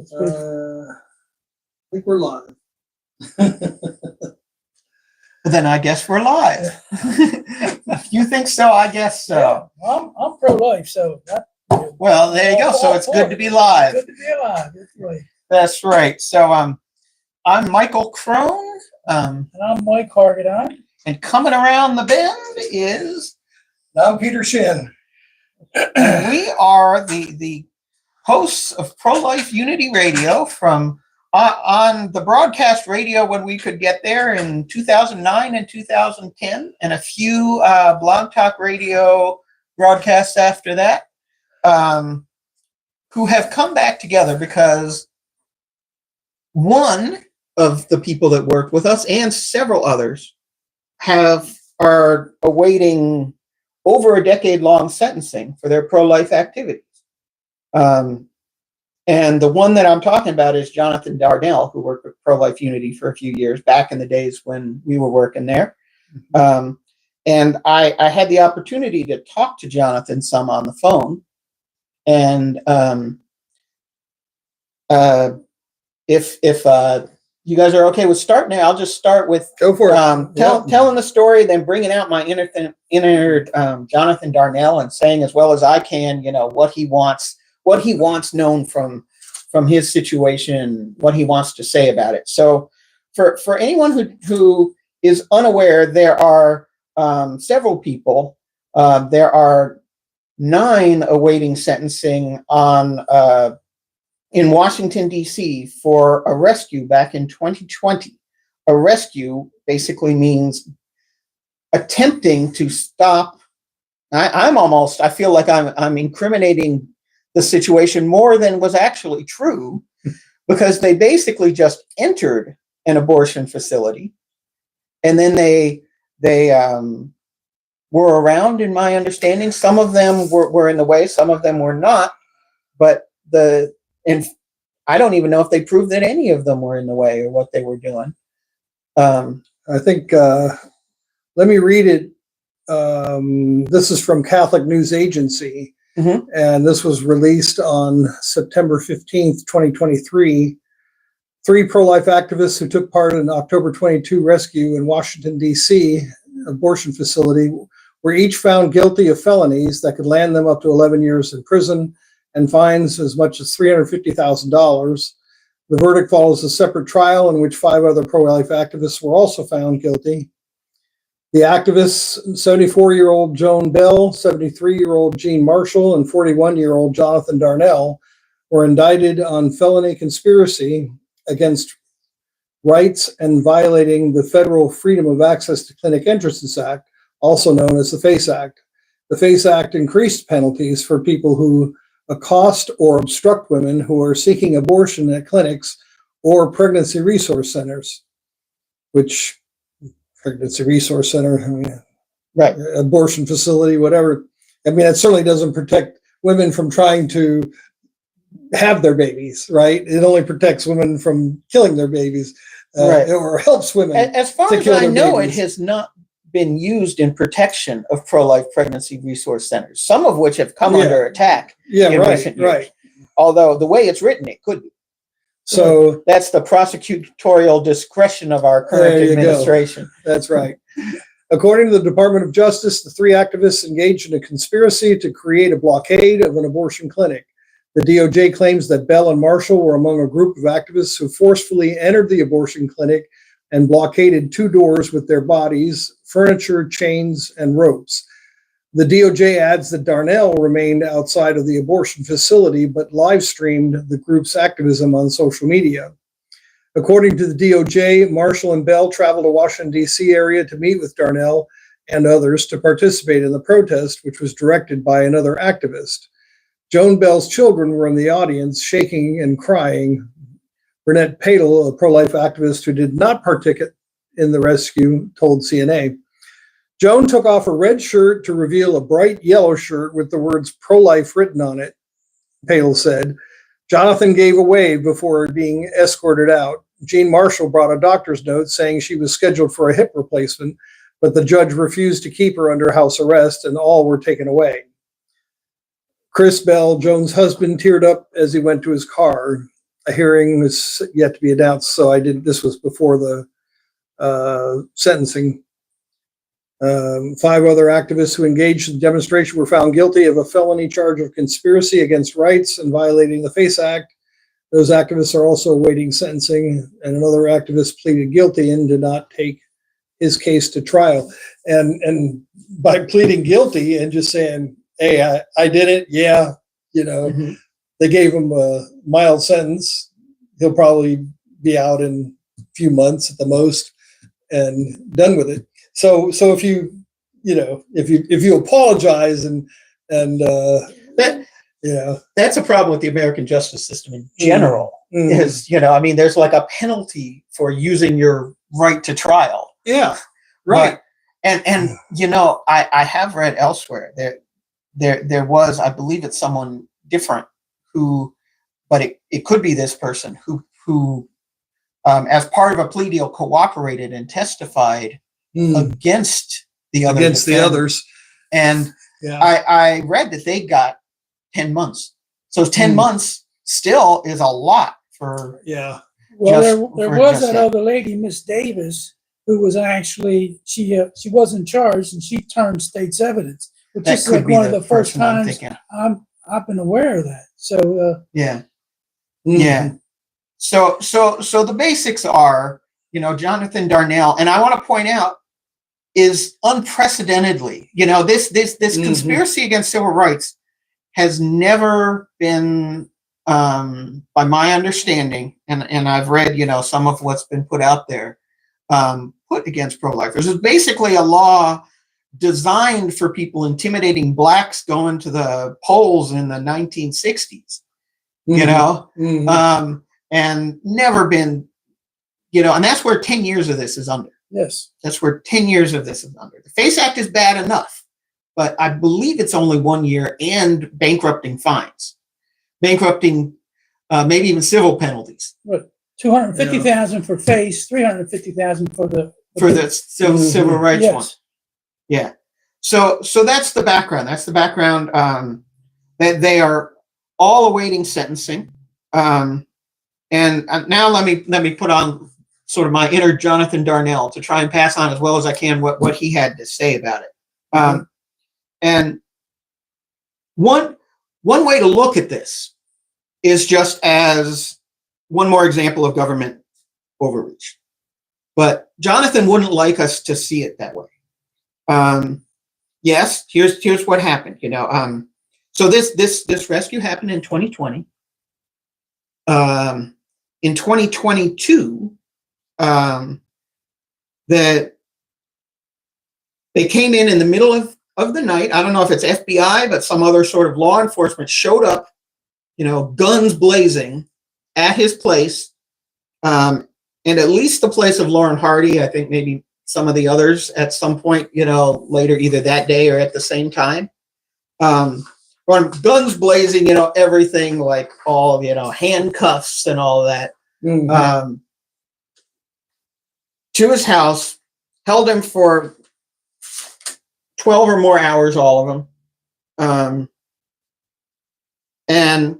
I think we're live. Then I guess we're live. If you think so, I guess so. Yeah, I'm pro-life, so Well, there you go. So it's good to be live. Good to be alive. That's right. That's right. So I'm Michael Crone. And I'm Mike Hargadon. And coming around the bend is I'm Peter Shinn. And we are the hosts of Pro-Life Unity Radio from on the broadcast radio when we could get there in 2009 and 2010, and a few Blog Talk Radio broadcasts after that, who have come back together because one of the people that worked with us and several others are awaiting over a decade-long sentencing for their pro-life activities. And the one that I'm talking about is Jonathan Darnell, who worked with Pro-Life Unity for a few years back in the days when we were working there. And I had the opportunity to talk to Jonathan some on the phone. And if you guys are okay with starting there, I'll just start with Go for it. Telling the story, then bringing out my inner Jonathan Darnell and saying as well as I can, what he wants known from his situation, what he wants to say about it. So for anyone who is unaware, there are several people. There are 9 awaiting sentencing in Washington, D.C. for a rescue back in 2020. A rescue basically means attempting to stop. I feel like I'm incriminating the situation more than was actually true, because they basically just entered an abortion facility, and then they were around, in my understanding. Some of them were in the way, some of them were not, but and I don't even know if they proved that any of them were in the way or what they were doing. I think, let me read it. This is from Catholic News Agency. Mm-hmm. And this was released on September 15th, 2023. 3 pro-life activists who took part in October 22 rescue in Washington, D.C. abortion facility were each found guilty of felonies that could land them up to 11 years in prison and fines as much as $350,000. The verdict follows a separate trial in which 5 other pro-life activists were also found guilty. The activists, 74-year-old Joan Bell, 73-year-old Jean Marshall, and 41-year-old Jonathan Darnell, were indicted on felony conspiracy against rights and violating the Federal Freedom of Access to Clinic Entrances Act, also known as the FACE Act. The FACE Act increased penalties for people who accost or obstruct women who are seeking abortion at clinics or pregnancy resource centers, which pregnancy resource center, right, abortion facility, whatever. I mean, it certainly doesn't protect women from trying to have their babies, right? It only protects women from killing their babies, right, or helps women. As far as I know, it has not been used in protection of pro-life pregnancy resource centers, some of which have come under attack in recent years. Right. Although the way it's written, it could be. So that's the prosecutorial discretion of our current administration. That's right. According to the Department of Justice, the 3 activists engaged in a conspiracy to create a blockade of an abortion clinic. The DOJ claims that Bell and Marshall were among a group of activists who forcefully entered the abortion clinic and blockaded 2 doors with their bodies, furniture, chains, and ropes. The DOJ adds that Darnell remained outside of the abortion facility, but live streamed the group's activism on social media. According to the DOJ, Marshall and Bell traveled to Washington, D.C. area to meet with Darnell and others to participate in the protest, which was directed by another activist. Joan Bell's children were in the audience, shaking and crying. Burnett Patel, a pro-life activist who did not partake in the rescue, told CNA. Joan took off her red shirt to reveal a bright yellow shirt with the words pro-life written on it, Patel said. Jonathan gave a wave before being escorted out. Jean Marshall brought a doctor's note saying she was scheduled for a hip replacement, but the judge refused to keep her under house arrest and all were taken away. Chris Bell, Joan's husband, teared up as he went to his car. a hearing is yet to be announced. So this was before the sentencing. 5 other activists who engaged in the demonstration were found guilty of a felony charge of conspiracy against rights and violating the FACE Act. Those activists are also awaiting sentencing, and another activist pleaded guilty and did not take his case to trial. And by pleading guilty and just saying, hey, I did it, yeah, they gave him a mild sentence. He'll probably be out in a few months at the most and done with it. So if you apologize and that's a problem with the American justice system in general. Mm-hmm. Is there's like a penalty for using your right to trial. Yeah, right. But, and I have read elsewhere there was, I believe it's someone different but it could be this person who as part of a plea deal cooperated and testified against the others. And I read that they got 10 months. So 10 months still is a lot for. Yeah. Well, there was that other lady, Miss Davis, who was actually, she wasn't charged and she turned state's evidence. But this is like one of the first times I've been aware of that. So yeah. Yeah. So the basics are, Jonathan Darnell, and I want to point out, is unprecedentedly, this conspiracy against civil rights has never been, by my understanding, and I've read, some of what's been put out there, put against pro-lifers. It's basically a law designed for people intimidating blacks going to the polls in the 1960s, and never been, and that's where 10 years of this is under. Yes. That's where 10 years of this is under. The FACE Act is bad enough, but I believe it's only 1 year and bankrupting fines. Bankrupting, maybe even civil penalties. What, 250,000 for FACE, 350,000 for the civil rights yes. one. Yeah. So that's the background. That's the background. That they are all awaiting sentencing. And now let me put on sort of my inner Jonathan Darnell to try and pass on as well as I can what he had to say about it. And one way to look at this is just as one more example of government overreach. But Jonathan wouldn't like us to see it that way. Yes, here's what happened. So this rescue happened in 2020. In 2022, that they came in the middle of the night. I don't know if it's FBI, but some other sort of law enforcement showed up, guns blazing at his place, and at least the place of Lauren Hardy. I think maybe some of the others at some point, later, either that day or at the same time. Guns blazing, everything like all, handcuffs and all that. Mm-hmm. To his house, held him for 12 or more hours, all of them. And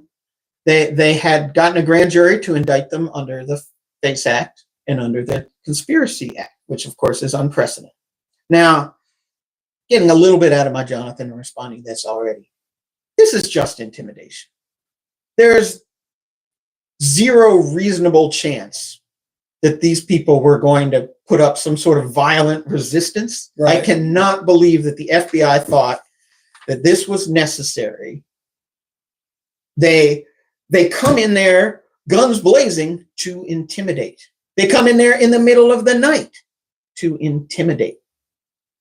they had gotten a grand jury to indict them under the FACE Act and under the Conspiracy Act, which of course is unprecedented. Now, getting a little bit out of my Jonathan and responding to this already. This is just intimidation. There's zero reasonable chance that these people were going to put up some sort of violent resistance. Right. I cannot believe that the FBI thought that this was necessary. They come in there, guns blazing, to intimidate. They come in there in the middle of the night to intimidate.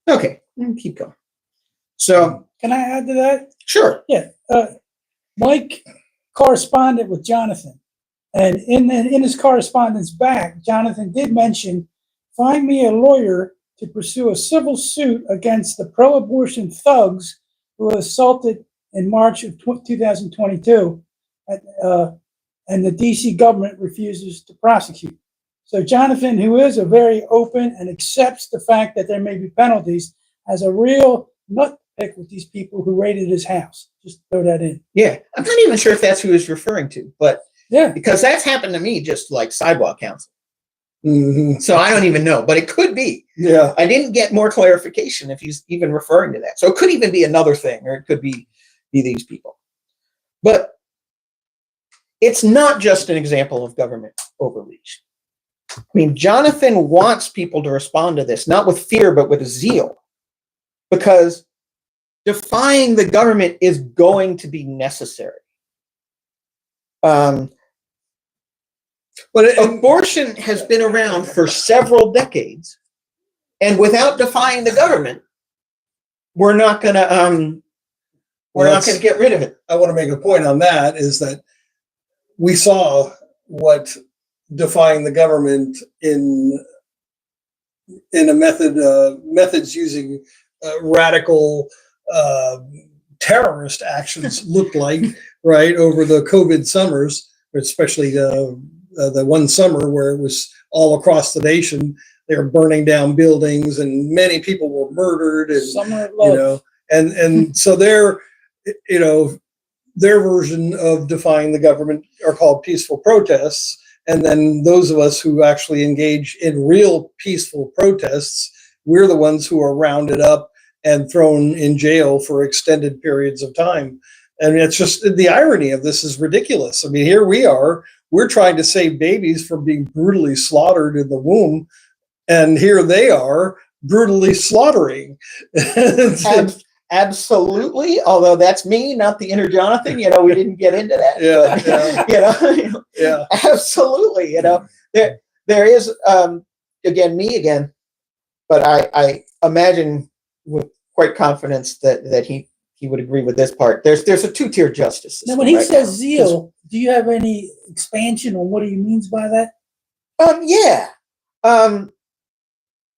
Okay, keep going. So, can I add to that? Sure. Yeah. Mike corresponded with Jonathan. And in his correspondence back, Jonathan did mention, find me a lawyer to pursue a civil suit against the pro-abortion thugs who assaulted in March of 2022, and the DC government refuses to prosecute. So Jonathan, who is a very open and accepts the fact that there may be penalties, has a real nut pick with these people who raided his house. Just throw that in. Yeah, I'm not even sure if that's who he's referring to, but Yeah. Because that's happened to me, just like sidewalk counsel. Mhm. So I don't even know, but it could be. Yeah. I didn't get more clarification if he's even referring to that. So it could even be another thing, or it could be these people. But it's not just an example of government overreach. I mean, Jonathan wants people to respond to this, not with fear, but with zeal, because defying the government is going to be necessary. But Abortion has been around for several decades, and without defying the government, we're not going to get rid of it. I want to make a point on that, is that we saw what defying the government in a methods using radical terrorist actions looked like, right, over the COVID summers, especially the one summer where it was all across the nation. They were burning down buildings and many people were murdered, and Summer of love. and so their version of defying the government are called peaceful protests. And then those of us who actually engage in real peaceful protests, we're the ones who are rounded up and thrown in jail for extended periods of time. And it's just, the irony of this is ridiculous. I mean, here we are, we're trying to save babies from being brutally slaughtered in the womb, and here they are brutally slaughtering. Absolutely. Although that's me, not the inner Jonathan. We didn't get into that. Yeah. Yeah. Absolutely. There is me again, but I imagine with quite confidence that he would agree with this part. There's a two-tier justice system. Now, when he right says now. zeal, do you have any expansion on what he means by that? Yeah.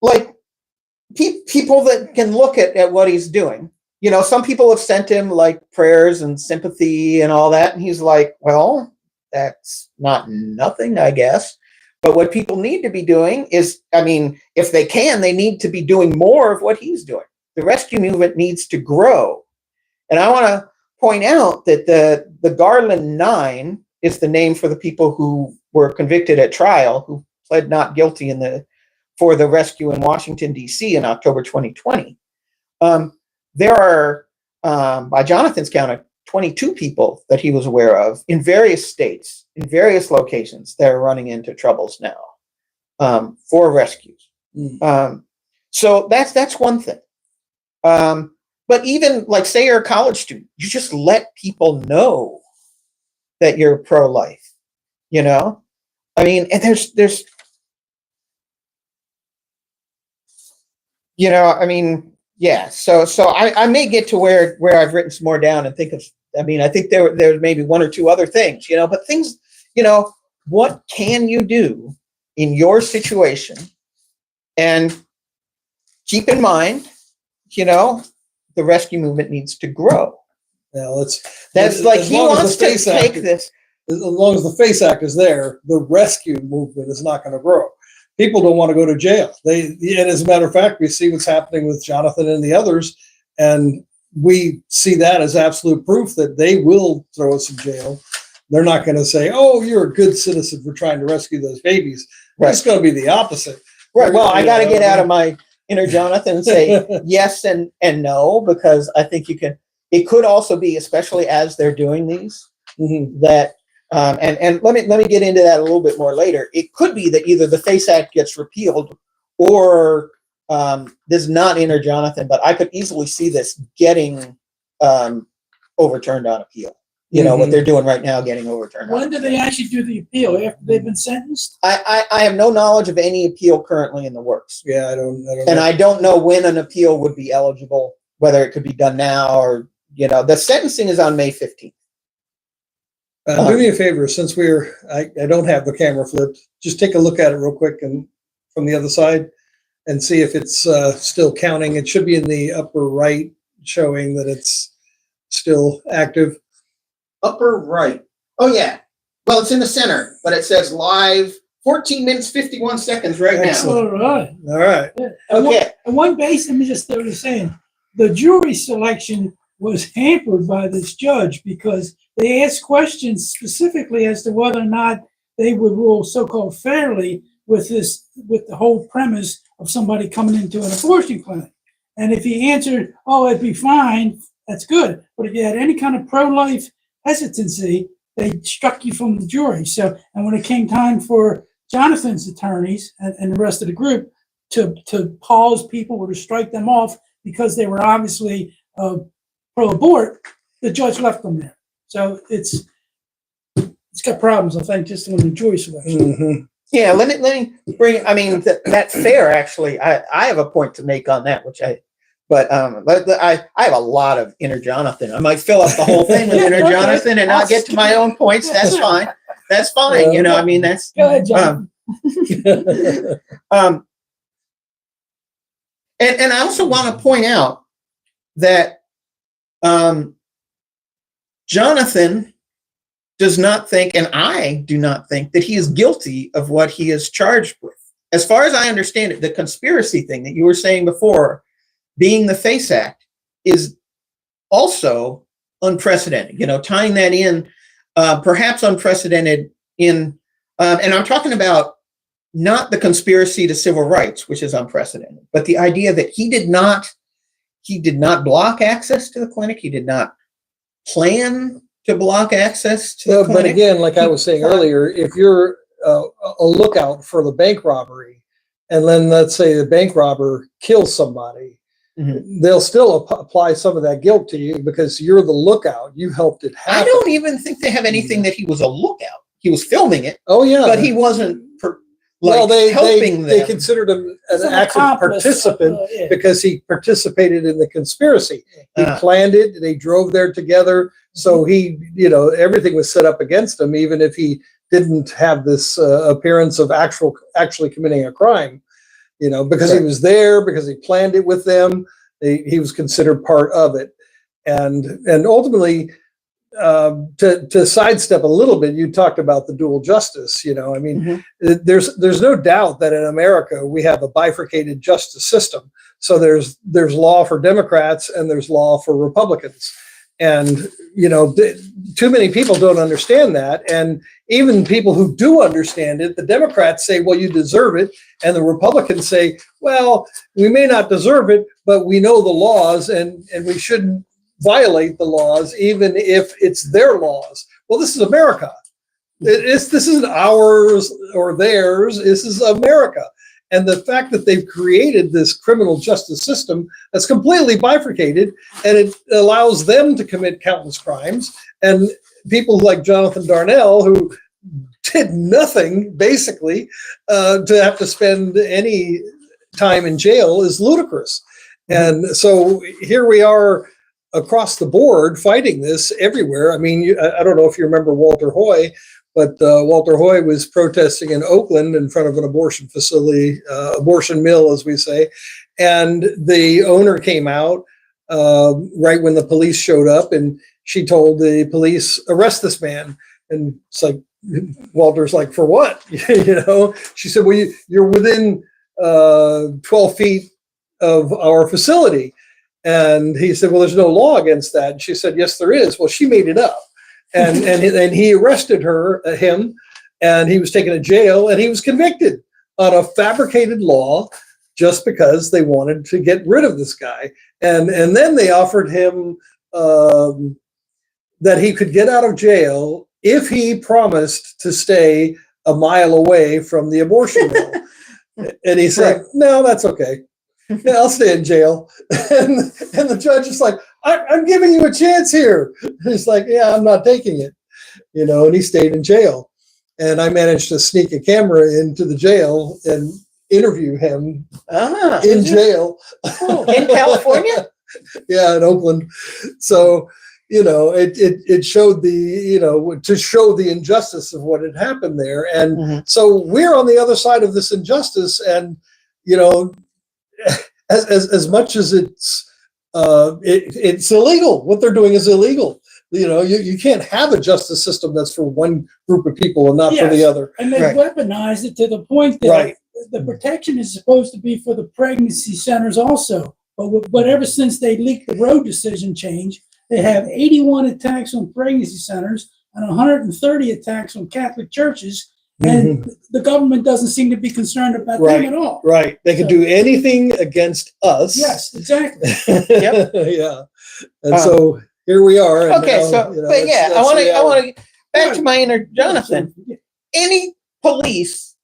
Like people that can look at what he's doing. Some people have sent him like prayers and sympathy and all that. And he's like, well, that's not nothing, I guess. But what people need to be doing is, if they can, they need to be doing more of what he's doing. The rescue movement needs to grow. And I want to point out that the Garland 9 is the name for the people who were convicted at trial, who pled not guilty for the rescue in Washington, D.C. in October 2020. There are, by Jonathan's count, 22 people that he was aware of in various states, in various locations, that are running into troubles now for rescues. So that's one thing. But even, like, say you're a college student, you just let people know that you're pro-life, and there's yeah. So I may get to where I've written some more down and think of, I think there's maybe one or two other things, but things, what can you do in your situation? And keep in mind, the rescue movement needs to grow. Now that's like, he wants to take this. As long as the FACE Act is there, the rescue movement is not going to grow. People don't want to go to jail. And as a matter of fact, we see what's happening with Jonathan and the others, and we see that as absolute proof that they will throw us in jail. They're not going to say, "Oh, you're a good citizen for trying to rescue those babies." Right. It's going to be the opposite. Right. Well, I got to get out of my inner Jonathan and say yes and no, because I think it could also be, especially as they're doing these, that. And let me get into that a little bit more later. It could be that either the FACE Act gets repealed, or this is not inner Jonathan, but I could easily see this getting overturned on appeal. What they're doing right now, getting overturned. When do they actually do the appeal? After they've been sentenced? I have no knowledge of any appeal currently in the works. Yeah, I don't. And I don't know when an appeal would be eligible, whether it could be done now or the sentencing is on May 15th. Do me a favor, since I don't have the camera flipped, just take a look at it real quick and from the other side and see if it's still counting. It should be in the upper right, showing that it's still active. Upper right. Oh, yeah. Well, it's in the center, but it says live 14 minutes, 51 seconds right Excellent. now. All right. Yeah. Okay. And one base, let me just start saying, the jury selection was hampered by this judge because they asked questions specifically as to whether or not they would rule so-called fairly with the whole premise of somebody coming into an abortion clinic. And if he answered, "Oh, it'd be fine," that's good. But if you had any kind of pro-life hesitancy, they struck you from the jury. So, and when it came time for Jonathan's attorneys and the rest of the group to pause people or to strike them off because they were obviously pro-abort, the judge left them there. So it's got problems, I think, just on the jury selection. Mhm. Yeah, let me bring. I mean, that fair. Actually, I have a point to make on that, but I have a lot of inner Jonathan. I might fill up the whole thing with inner Jonathan and not get to my own points. That's fine. That's fine. You know, I mean, that's. Go ahead, John. And I also want to point out that Jonathan does not think, and I do not think, that he is guilty of what he is charged with. As far as I understand it, the conspiracy thing that you were saying before, being the FACE Act, is also unprecedented. You know, tying that in, perhaps unprecedented in, and I'm talking about not the conspiracy to civil rights, which is unprecedented, but the idea that he did not block access to the clinic. He did not plan to block access to the clinic. But again, like I was saying earlier, if you're a lookout for the bank robbery, and then let's say the bank robber kills somebody, they'll still apply some of that guilt to you because you're the lookout. You helped it happen. I don't even think they have anything that he was a lookout. He was filming it. Oh yeah, but he wasn't they helping them. considered him As an an active accomplice, participant yeah. because he participated in the conspiracy. He Uh. planned it. They drove there together. So he, you know, everything was set up against him, even if he didn't have this appearance of actually committing a crime. You know, because he was there, because he planned it with them. He was considered part of it, and ultimately. To sidestep a little bit, you talked about the dual justice. You know, I mean, there's no doubt that in America we have a bifurcated justice system. So there's law for Democrats and there's law for Republicans, and you know, too many people don't understand that. And even people who do understand it, the Democrats say, "Well, you deserve it," and the Republicans say, "Well, we may not deserve it, but we know the laws, and we shouldn't violate the laws, even if it's their laws." Well, this is America. This isn't ours or theirs. This is America. And the fact that they've created this criminal justice system that's completely bifurcated, and it allows them to commit countless crimes. And people like Jonathan Darnell, who did nothing, basically, to have to spend any time in jail is ludicrous. And so here we are, across the board, fighting this everywhere. I mean, I don't know if you remember Walter Hoy, but Walter Hoy was protesting in Oakland in front of an abortion facility, abortion mill, as we say. And the owner came out right when the police showed up, and she told the police, "Arrest this man." And it's like, Walter's like, "For what?" You know, she said, "Well, you're within 12 feet of our facility." And he said, "Well, there's no law against that." And she said, "Yes, there is." Well, she made it up. And he arrested him, and he was taken to jail, and he was convicted on a fabricated law just because they wanted to get rid of this guy. And then they offered him that he could get out of jail if he promised to stay a mile away from the abortion mill. And he said, "No, that's okay. Yeah, I'll stay in jail." And the judge is like, I'm giving you a chance here." He's like, "Yeah, I'm not taking it." You know, and he stayed in jail. And I managed to sneak a camera into the jail and interview him in jail. In California? Yeah, in Oakland. So, you know, it showed to show the injustice of what had happened there. And so we're on the other side of this injustice, and, you know, as much as it's illegal, what they're doing is illegal. You know, you can't have a justice system that's for one group of people and not for the other. And they weaponized it to the point that the protection is supposed to be for the pregnancy centers also. But ever since they leaked the Roe decision change, They have 81 attacks on pregnancy centers and 130 attacks on Catholic churches, and the government doesn't seem to be concerned about them at all. Right. They can do anything against us. Yes, exactly. Yep. Yeah. And so here we are. And Okay, now, so, you know, but yeah, that's I want reality. to back to my inner Jonathan. Any police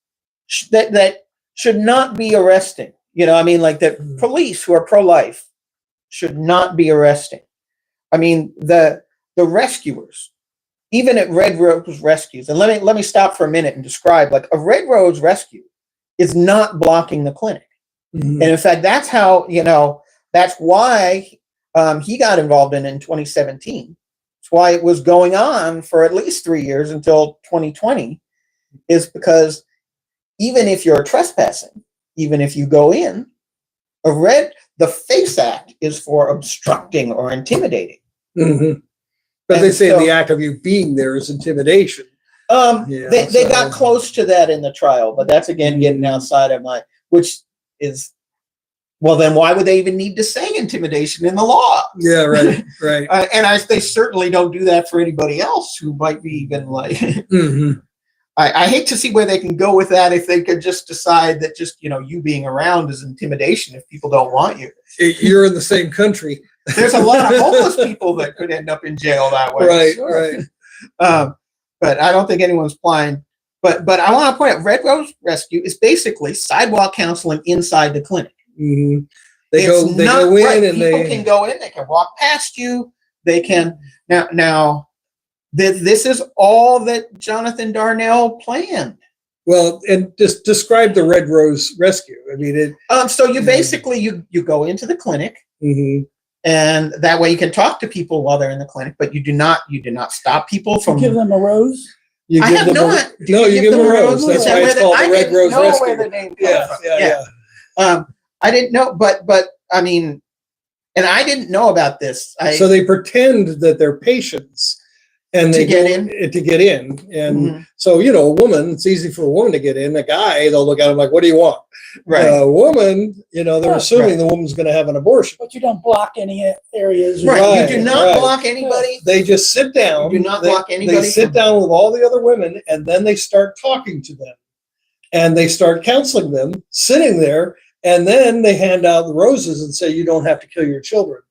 that should not be arresting, you know, I mean, like the police who are pro-life should not be arresting. I mean, the rescuers, even at Red Rose Rescues, and let me stop for a minute and describe, like, a Red Rose rescue is not blocking the clinic. And in fact, that's how, you know, that's why he got involved in 2017. It's why it was going on for at least 3 years until 2020, is because even if you're trespassing, even if you go in, the FACE Act is for obstructing or intimidating. But they say the act of you being there is intimidation. They got close to that in the trial, but that's again getting outside of which is, well, then why would they even need to say intimidation in the law? Yeah, right, right. They certainly don't do that for anybody else who might be even like. I hate to see where they can go with that if they could just decide that just, you know, you being around is intimidation if people don't want you. You're in the same country. There's a lot of homeless people that could end up in jail that way. Right, sure. right. But I don't think anyone's applying. But I want to point out, Red Rose Rescue is basically sidewalk counseling inside the clinic. They go in and people can go in. They can walk past you. They can now. This is all that Jonathan Darnell planned. Well, and just describe the Red Rose Rescue. I mean, so you basically you go into the clinic, and that way you can talk to people while they're in the clinic, but you do not stop people from. Give them a rose. You I give have them no. you give them a rose. That's why it's called the Red Rose Rescue. Where the name comes from. Yeah. I didn't know, but I mean, and I didn't know about this. So they pretend that they're patients. And they get in. And so, you know, a woman, it's easy for a woman to get in. A guy, they'll look at him like, what do you want? Right. A woman, you know, they're assuming the woman's going to have an abortion. But you don't block any areas. Right. You do not block anybody. They just sit down. You do not block anybody. They sit down with all the other women, and then they start talking to them. And they start counseling them, sitting there, and then they hand out the roses and say, you don't have to kill your children.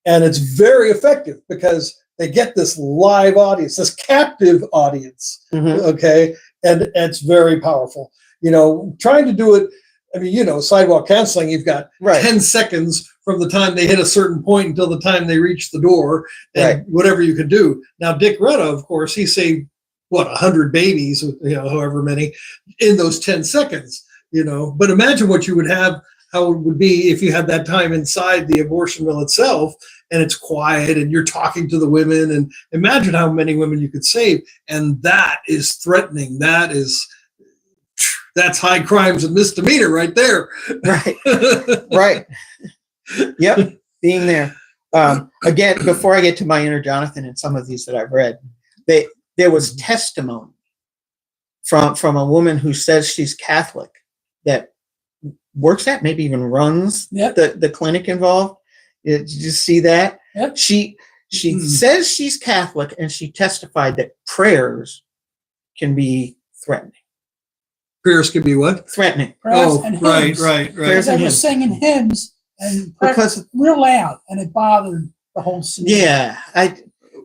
And it's very effective because they get this live audience, this captive audience, okay? And it's very powerful. You know, trying to do it, I mean, you know, sidewalk counseling, you've got 10 seconds from the time they hit a certain point until the time they reach the door, and whatever you can do. Now, Dick Retta, of course, he saved, 100 babies, you know, however many, in those 10 seconds, you know? But imagine what you would have, how it would be if you had that time inside the abortion mill itself, and it's quiet and you're talking to the women, and imagine how many women you could save. And that is threatening. That's high crimes and misdemeanor right there. Right. Right. Yep. Being there. Again, before I get to my inner Jonathan and some of these that I've read, there was testimony from a woman who says she's Catholic that works at, maybe even runs the clinic involved. Did you see that? Yep. She says she's Catholic, and she testified that prayers can be threatening. Prayers can be what? Threatening. Prayers and hymns. Right. Because they were singing hymns and real loud, and it bothered the whole scene. Yeah.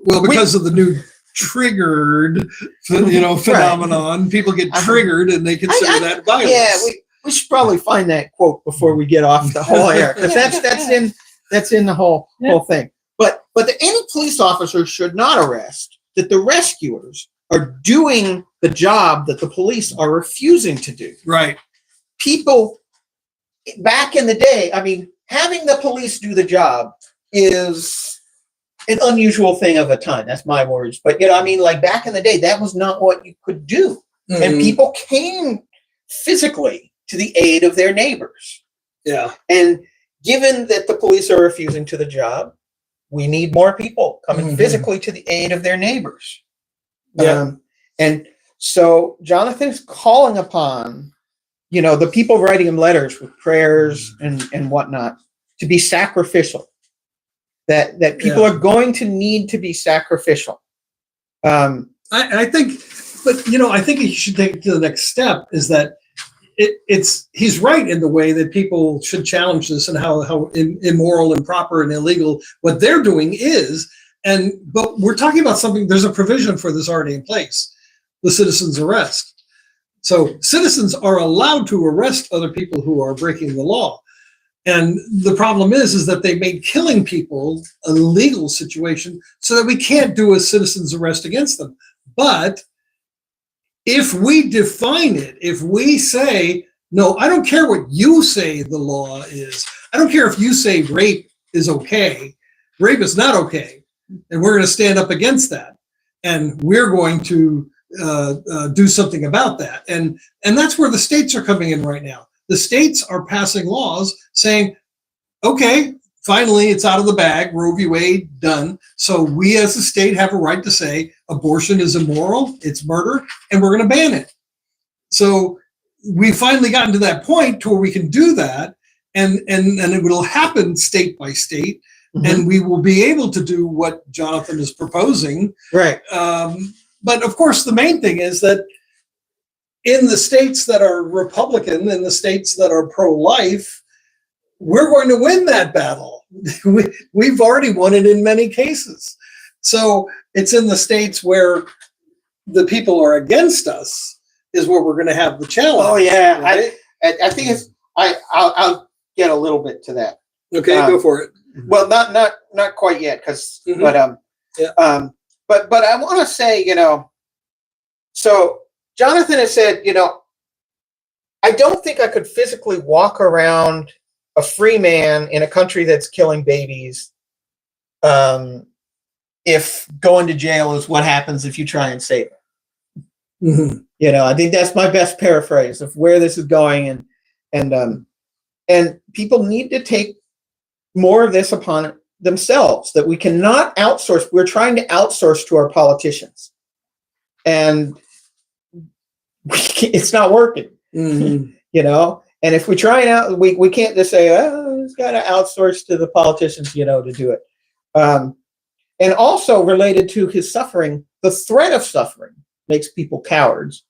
Because of the new triggered, phenomenon, people get triggered and they consider that violence. Yeah, we should probably find that quote before we get off the whole air, because that's in the whole thing. But any police officer should not arrest that the rescuers are doing the job that the police are refusing to do. Right. People back in the day, I mean, having the police do the job is an unusual thing of a time. That's my words. But, I mean, like back in the day, that was not what you could do. Mm-hmm. And people came physically to the aid of their neighbors. Yeah. And given that the police are refusing to the job, we need more people coming physically to the aid of their neighbors. Yeah. And so Jonathan's calling upon, the people writing him letters with prayers and whatnot to be sacrificial. that people are going to need to be sacrificial. I think, but I think he should take it to the next step. Is that he's right in the way that people should challenge this and how immoral, improper, and illegal what they're doing is. But we're talking about something. There's a provision for this already in place, the citizen's arrest. So citizens are allowed to arrest other people who are breaking the law. And the problem is that they made killing people a legal situation so that we can't do a citizen's arrest against them. But if we define it, if we say, no, I don't care what you say the law is. I don't care if you say rape is okay. Rape is not okay. And we're going to stand up against that. And we're going to do something about that. And that's where the states are coming in right now. The states are passing laws saying, okay, finally it's out of the bag, Roe v. Wade, done. So we as a state have a right to say abortion is immoral, it's murder, and we're going to ban it. So we've finally gotten to that point to where we can do that, and it will happen state by state, and we will be able to do what Jonathan is proposing. Right. But of course, the main thing is that in the states that are Republican, in the states that are pro-life, we're going to win that battle. We've already won it in many cases. So it's in the states where the people are against us is where we're going to have the challenge. Oh yeah, right? I think it's I'll get a little bit to that. Okay, go for it. Well, not quite yet, because but I want to say, so Jonathan has said, I don't think I could physically walk around a free man in a country that's killing babies if going to jail is what happens if you try and save it. I think that's my best paraphrase of where this is going, and people need to take more of this upon themselves, that we cannot outsource. We're trying to outsource to our politicians, and it's not working. And if we try and out, we can't just say, oh, it's got to outsource to the politicians, to do it. And also related to his suffering, the threat of suffering makes people cowards,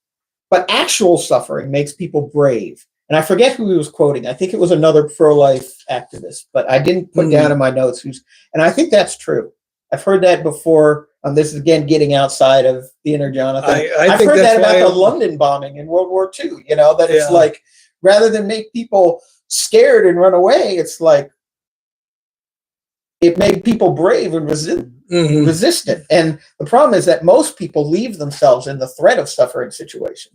but actual suffering makes people brave. And I forget who he was quoting. I think it was another pro-life activist, but I didn't put down in my notes and I think that's true. I've heard that before. This is again getting outside of the inner Jonathan. I've heard that about the London bombing in World War II. That it's like, rather than make people scared and run away, it's like it made people brave and resistant. And the problem is that most people leave themselves in the threat of suffering situation.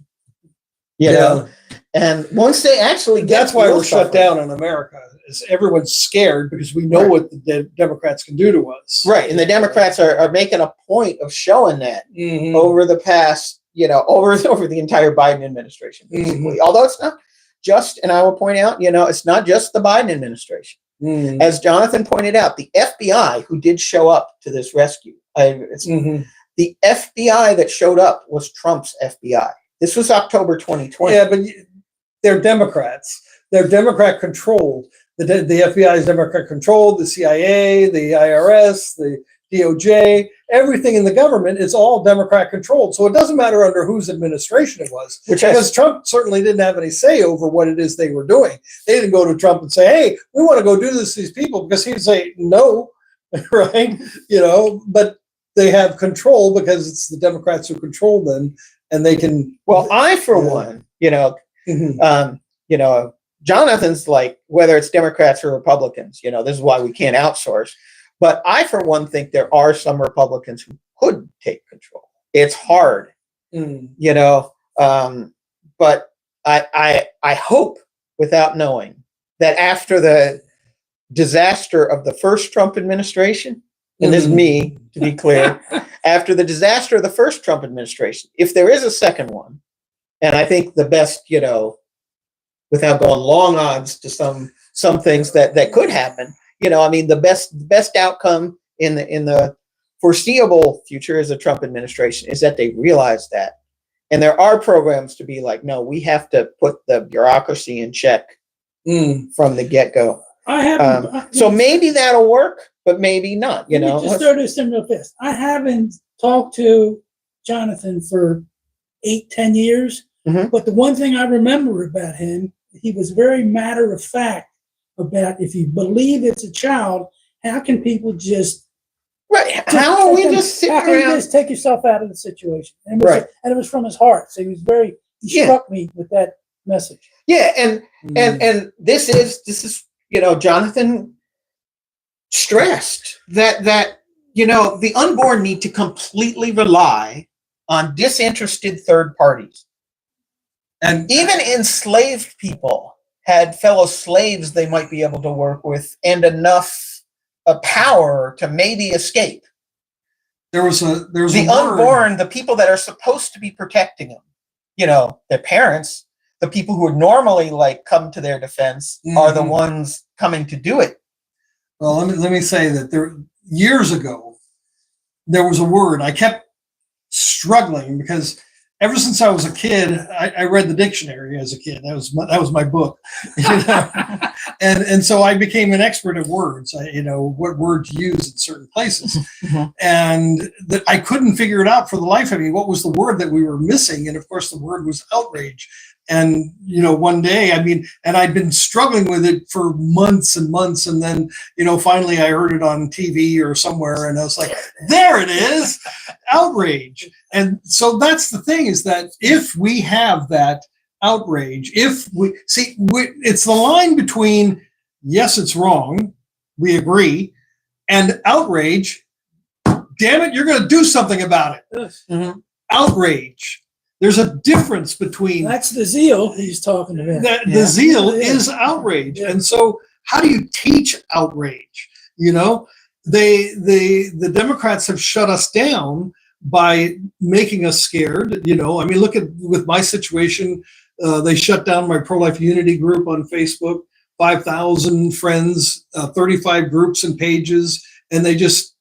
And once they actually get, that's why we're shut down in America. Is everyone's scared because we know what the Democrats can do to us. Right, and the Democrats are making a point of showing that over the past, over the entire Biden administration, basically. Although it's not just, and I will point out, it's not just the Biden administration. As Jonathan pointed out, the FBI, who did show up to this rescue, the FBI that showed up was Trump's FBI. This was October 2020. Yeah, but they're Democrats. They're Democrat controlled. The FBI is Democrat controlled. The CIA, the IRS, the DOJ, everything in the government is all Democrat controlled. So it doesn't matter under whose administration it was, because Trump certainly didn't have any say over what it is they were doing. They didn't go to Trump and say, "Hey, we want to go do this to these people," because he'd say no, right? But they have control because it's the Democrats who control them, and they can. Well, I for one, Jonathan's like, whether it's Democrats or Republicans, this is why we can't outsource. But I, for one, think there are some Republicans who could take control. It's hard, but I hope, without knowing, that after the disaster of the first Trump administration, and this is me, to be clear, after the disaster of the first Trump administration, if there is a second one, and I think the best, without going long odds to some things that could happen, the best outcome in the foreseeable future as a Trump administration is that they realize that. And there are programs to be like, no, we have to put the bureaucracy in check from the get-go. I haven't. So maybe that'll work, but maybe not. You know, just throw this in real fast. I haven't talked to Jonathan for 8-10 years, but the one thing I remember about him, he was very matter of fact about if you believe it's a child, how can people just right? How are we just sitting how can you around? just take yourself out of the situation? And it was from his heart. So he struck me with that message. Yeah, and this is Jonathan stressed that the unborn need to completely rely on disinterested third parties. And even enslaved people had fellow slaves they might be able to work with and enough power to maybe escape. There was the unborn, the people that are supposed to be protecting them, their parents, the people who would normally come to their defense are the ones coming to do it. Well, let me say that years ago, there was a word I kept struggling because ever since I was a kid, I read the dictionary as a kid. That was my book, and so I became an expert at words. What word to use in certain places, and that I couldn't figure it out for the life of me. What was the word that we were missing? And of course, the word was outrage. And one day, and I'd been struggling with it for months and months, and then finally I heard it on TV or somewhere, and I was like, there it is, outrage. And so that's the thing, is that if we have that outrage, if we see, it's the line between yes, it's wrong, we agree, and outrage, damn it, you're going to do something about it. Outrage. There's a difference between... That's the zeal he's talking about. The zeal is outrage. Yeah. And so how do you teach outrage? The Democrats have shut us down by making us scared. Look at with my situation, they shut down my pro-life unity group on Facebook, 5,000 friends, 35 groups and pages, and they just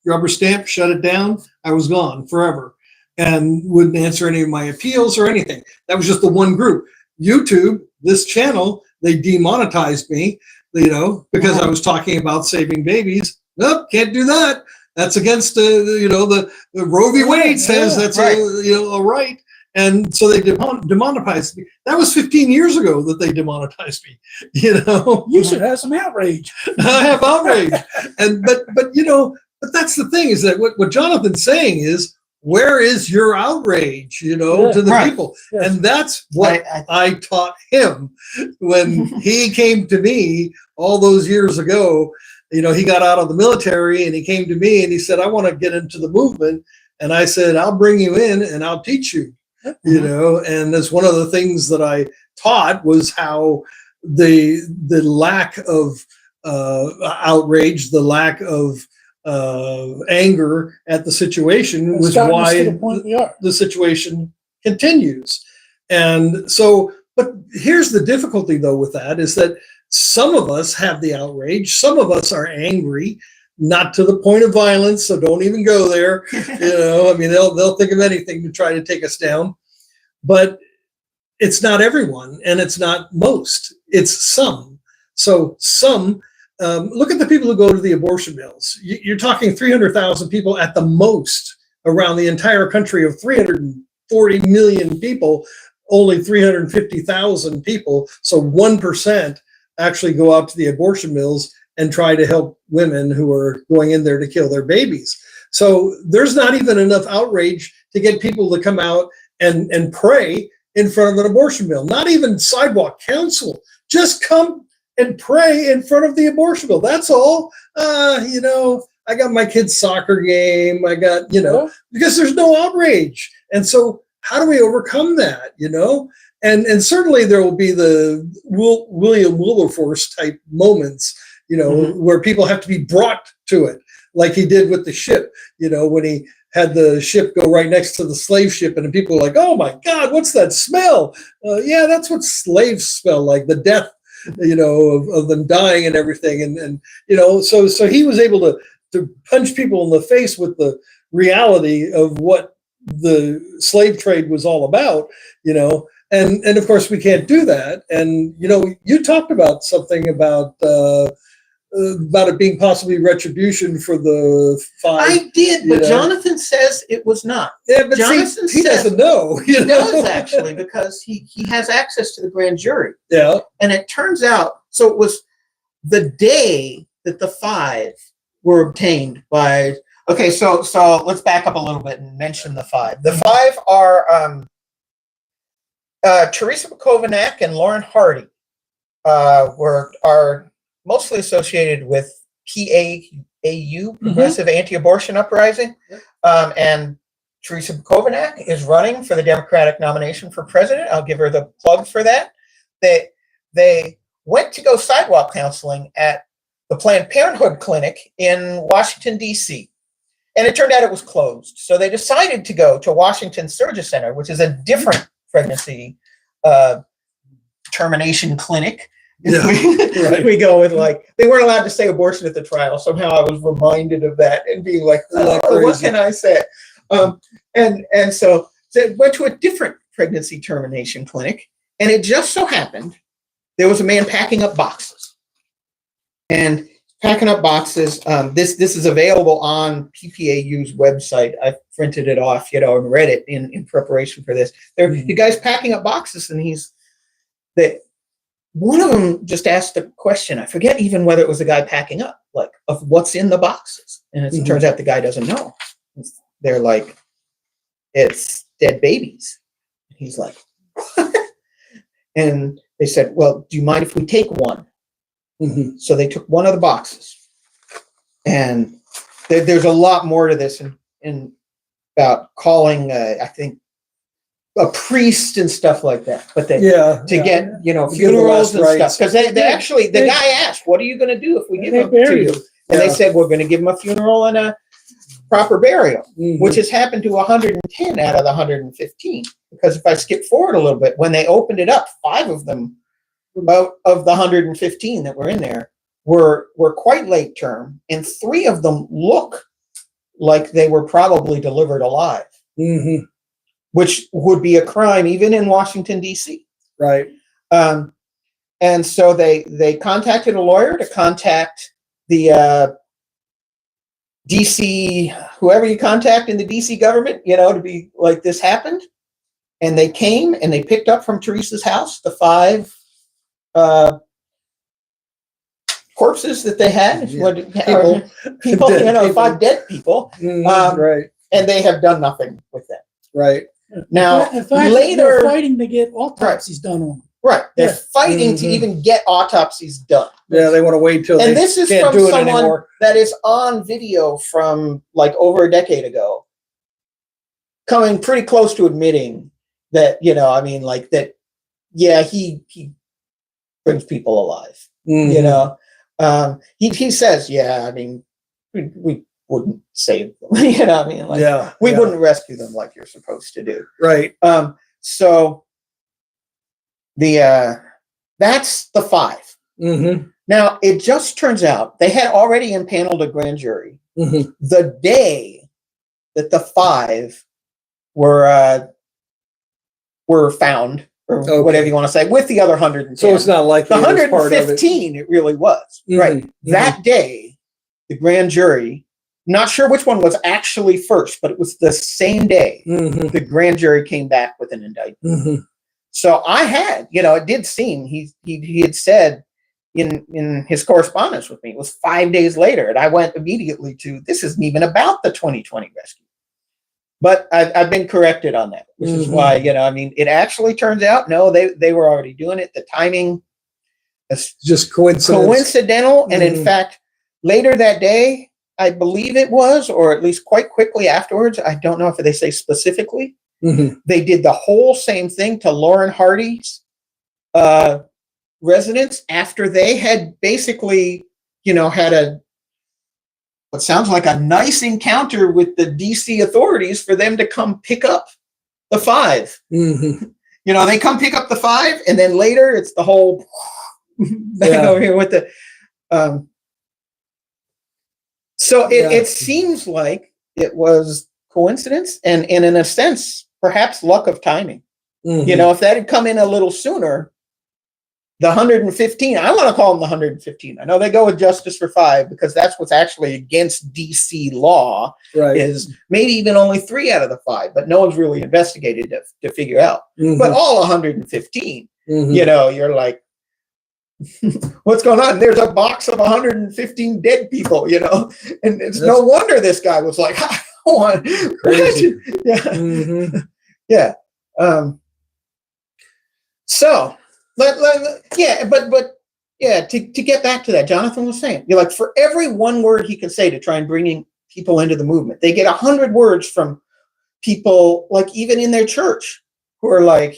rubber stamp, shut it down. I was gone forever. And wouldn't answer any of my appeals or anything. That was just the one group. YouTube, this channel, they demonetized me, because I was talking about saving babies. Nope, can't do that. That's against the Roe v. Wade says that's a right. And so they demonetized me. That was 15 years ago that they demonetized me. You should have some outrage. I have outrage, but that's the thing, is that what Jonathan's saying is, where is your outrage, to the people? Yes. And that's what I taught him when he came to me all those years ago. He got out of the military and he came to me and he said, I want to get into the movement. And I said, I'll bring you in and I'll teach you, and that's one of the things that I taught, was how the lack of outrage, the lack of anger at the situation was why the situation continues. And so, but here's the difficulty though with that, is that some of us have the outrage, some of us are angry, not to the point of violence, so don't even go there. They'll think of anything to try to take us down, but it's not everyone, and it's not most, it's some. So some, look at the people who go to the abortion mills. You're talking 300,000 people at the most around the entire country of 340 million people, only 350,000 people. So 1% actually go out to the abortion mills and try to help women who are going in there to kill their babies. So there's not even enough outrage to get people to come out and pray in front of an abortion mill. Not even sidewalk council. Just come and pray in front of the abortion bill. That's all. I got my kid's soccer game. I got, because there's no outrage. And so how do we overcome that, And certainly there will be the William Wilberforce type moments, where people have to be brought to it, like he did with the ship, when he had the ship go right next to the slave ship, and people were like, oh my God, what's that smell? Yeah, that's what slaves smell like, the death of them dying and everything. And so he was able to punch people in the face with the reality of what the slave trade was all about, And of course we can't do that. And you talked about something about it being possibly retribution for the 5. I did, but Jonathan says it was not. Yeah, but Jonathan he says, doesn't know. He does actually, because he has access to the grand jury. Yeah. And it turns out, so it was the day that the 5 were obtained by. Okay, so let's back up a little bit and mention the 5. The 5 are Teresa Bukovac and Lauren Hardy are mostly associated with PAAU, Progressive Anti-Abortion Uprising, and Teresa Bukovac is running for the Democratic nomination for president. I'll give her the plug for that. They went to go sidewalk counseling at the Planned Parenthood clinic in Washington, D.C., and it turned out it was closed. So they decided to go to Washington Surgery Center, which is a different pregnancy termination clinic. Yeah, right. We go with they weren't allowed to say abortion at the trial. Somehow I was reminded of that and being like, oh, what can I say? And so they went to a different pregnancy termination clinic, and it just so happened there was a man packing up boxes. And packing up boxes, this is available on PPAU's website. I printed it off, and read it in preparation for this. The guy's packing up boxes, and one of them just asked a question. I forget even whether it was the guy packing up, of what's in the boxes. And it turns out the guy doesn't know. They're like, it's dead babies. He's like, what? And they said, well, do you mind if we take one? So they took one of the boxes. And there's a lot more to this in about calling, I think, a priest and stuff like that, but get funerals and stuff, because they actually the guy asked, "What are you going to do if we give him to you?" And they said, "We're going to give him a funeral and a proper burial," which has happened to 110 out of the 115. Because if I skip forward a little bit, when they opened it up, 5 of them of the 115 that were in there were quite late term, and 3 of them look like they were probably delivered alive. Which would be a crime even in Washington, D.C. Right. And so they contacted a lawyer to contact the D.C., whoever you contact in the D.C. government, to be like, this happened. And they came and they picked up from Teresa's house the 5 corpses that they had. People, 5 dead people. Right. And they have done nothing with them. Right. Now, in fact, later, they're fighting to get autopsies done on them. Right, they're fighting to even get autopsies done. Yeah, they want to wait till and this is from someone that is on video from over a decade ago, coming pretty close to admitting that that. Yeah, he brings people alive. He says, yeah, we wouldn't save them. We wouldn't rescue them like you're supposed to do. Right. So that's the 5. Now it just turns out they had already impaneled a grand jury the day that the 5 were found, or whatever you want to say, with the other 110. So it's not like the 115. It really was right that day. The grand jury. Not sure which one was actually first, but it was the same day the grand jury came back with an indictment. So I had, it did seem he had said in his correspondence with me, it was 5 days later, and I went immediately to, this isn't even about the 2020 rescue. But I've been corrected on that, which is why, it actually turns out, no, they were already doing it. The timing is just coincidental. And in fact, later that day, I believe it was, or at least quite quickly afterwards, I don't know if they say specifically, they did the whole same thing to Lauren Hardy's residence after they had basically, had what sounds like a nice encounter with the DC authorities for them to come pick up the 5. They come pick up the 5, and then later it's the whole thing over here with the... So it seems like it was coincidence and in a sense, perhaps luck of timing. Mhm. You know, if that had come in a little sooner, the 115, I want to call them the 115. I know they go with justice for 5 because that's what's actually against DC law, Right. is maybe even only 3 out of the 5, but no one's really investigated to figure out. Mhm. But all 115, Mhm. you know, you're like, what's going on? There's a box of 115 dead people, you know, and it's no wonder this guy was like, I don't want, Crazy. what? Yeah. Mhm. Yeah. So, but yeah, to get back to that, Jonathan was saying, you're like, for every one word he can say to try and bring people into the movement, they get 100 words from people, like even in their church, who are like,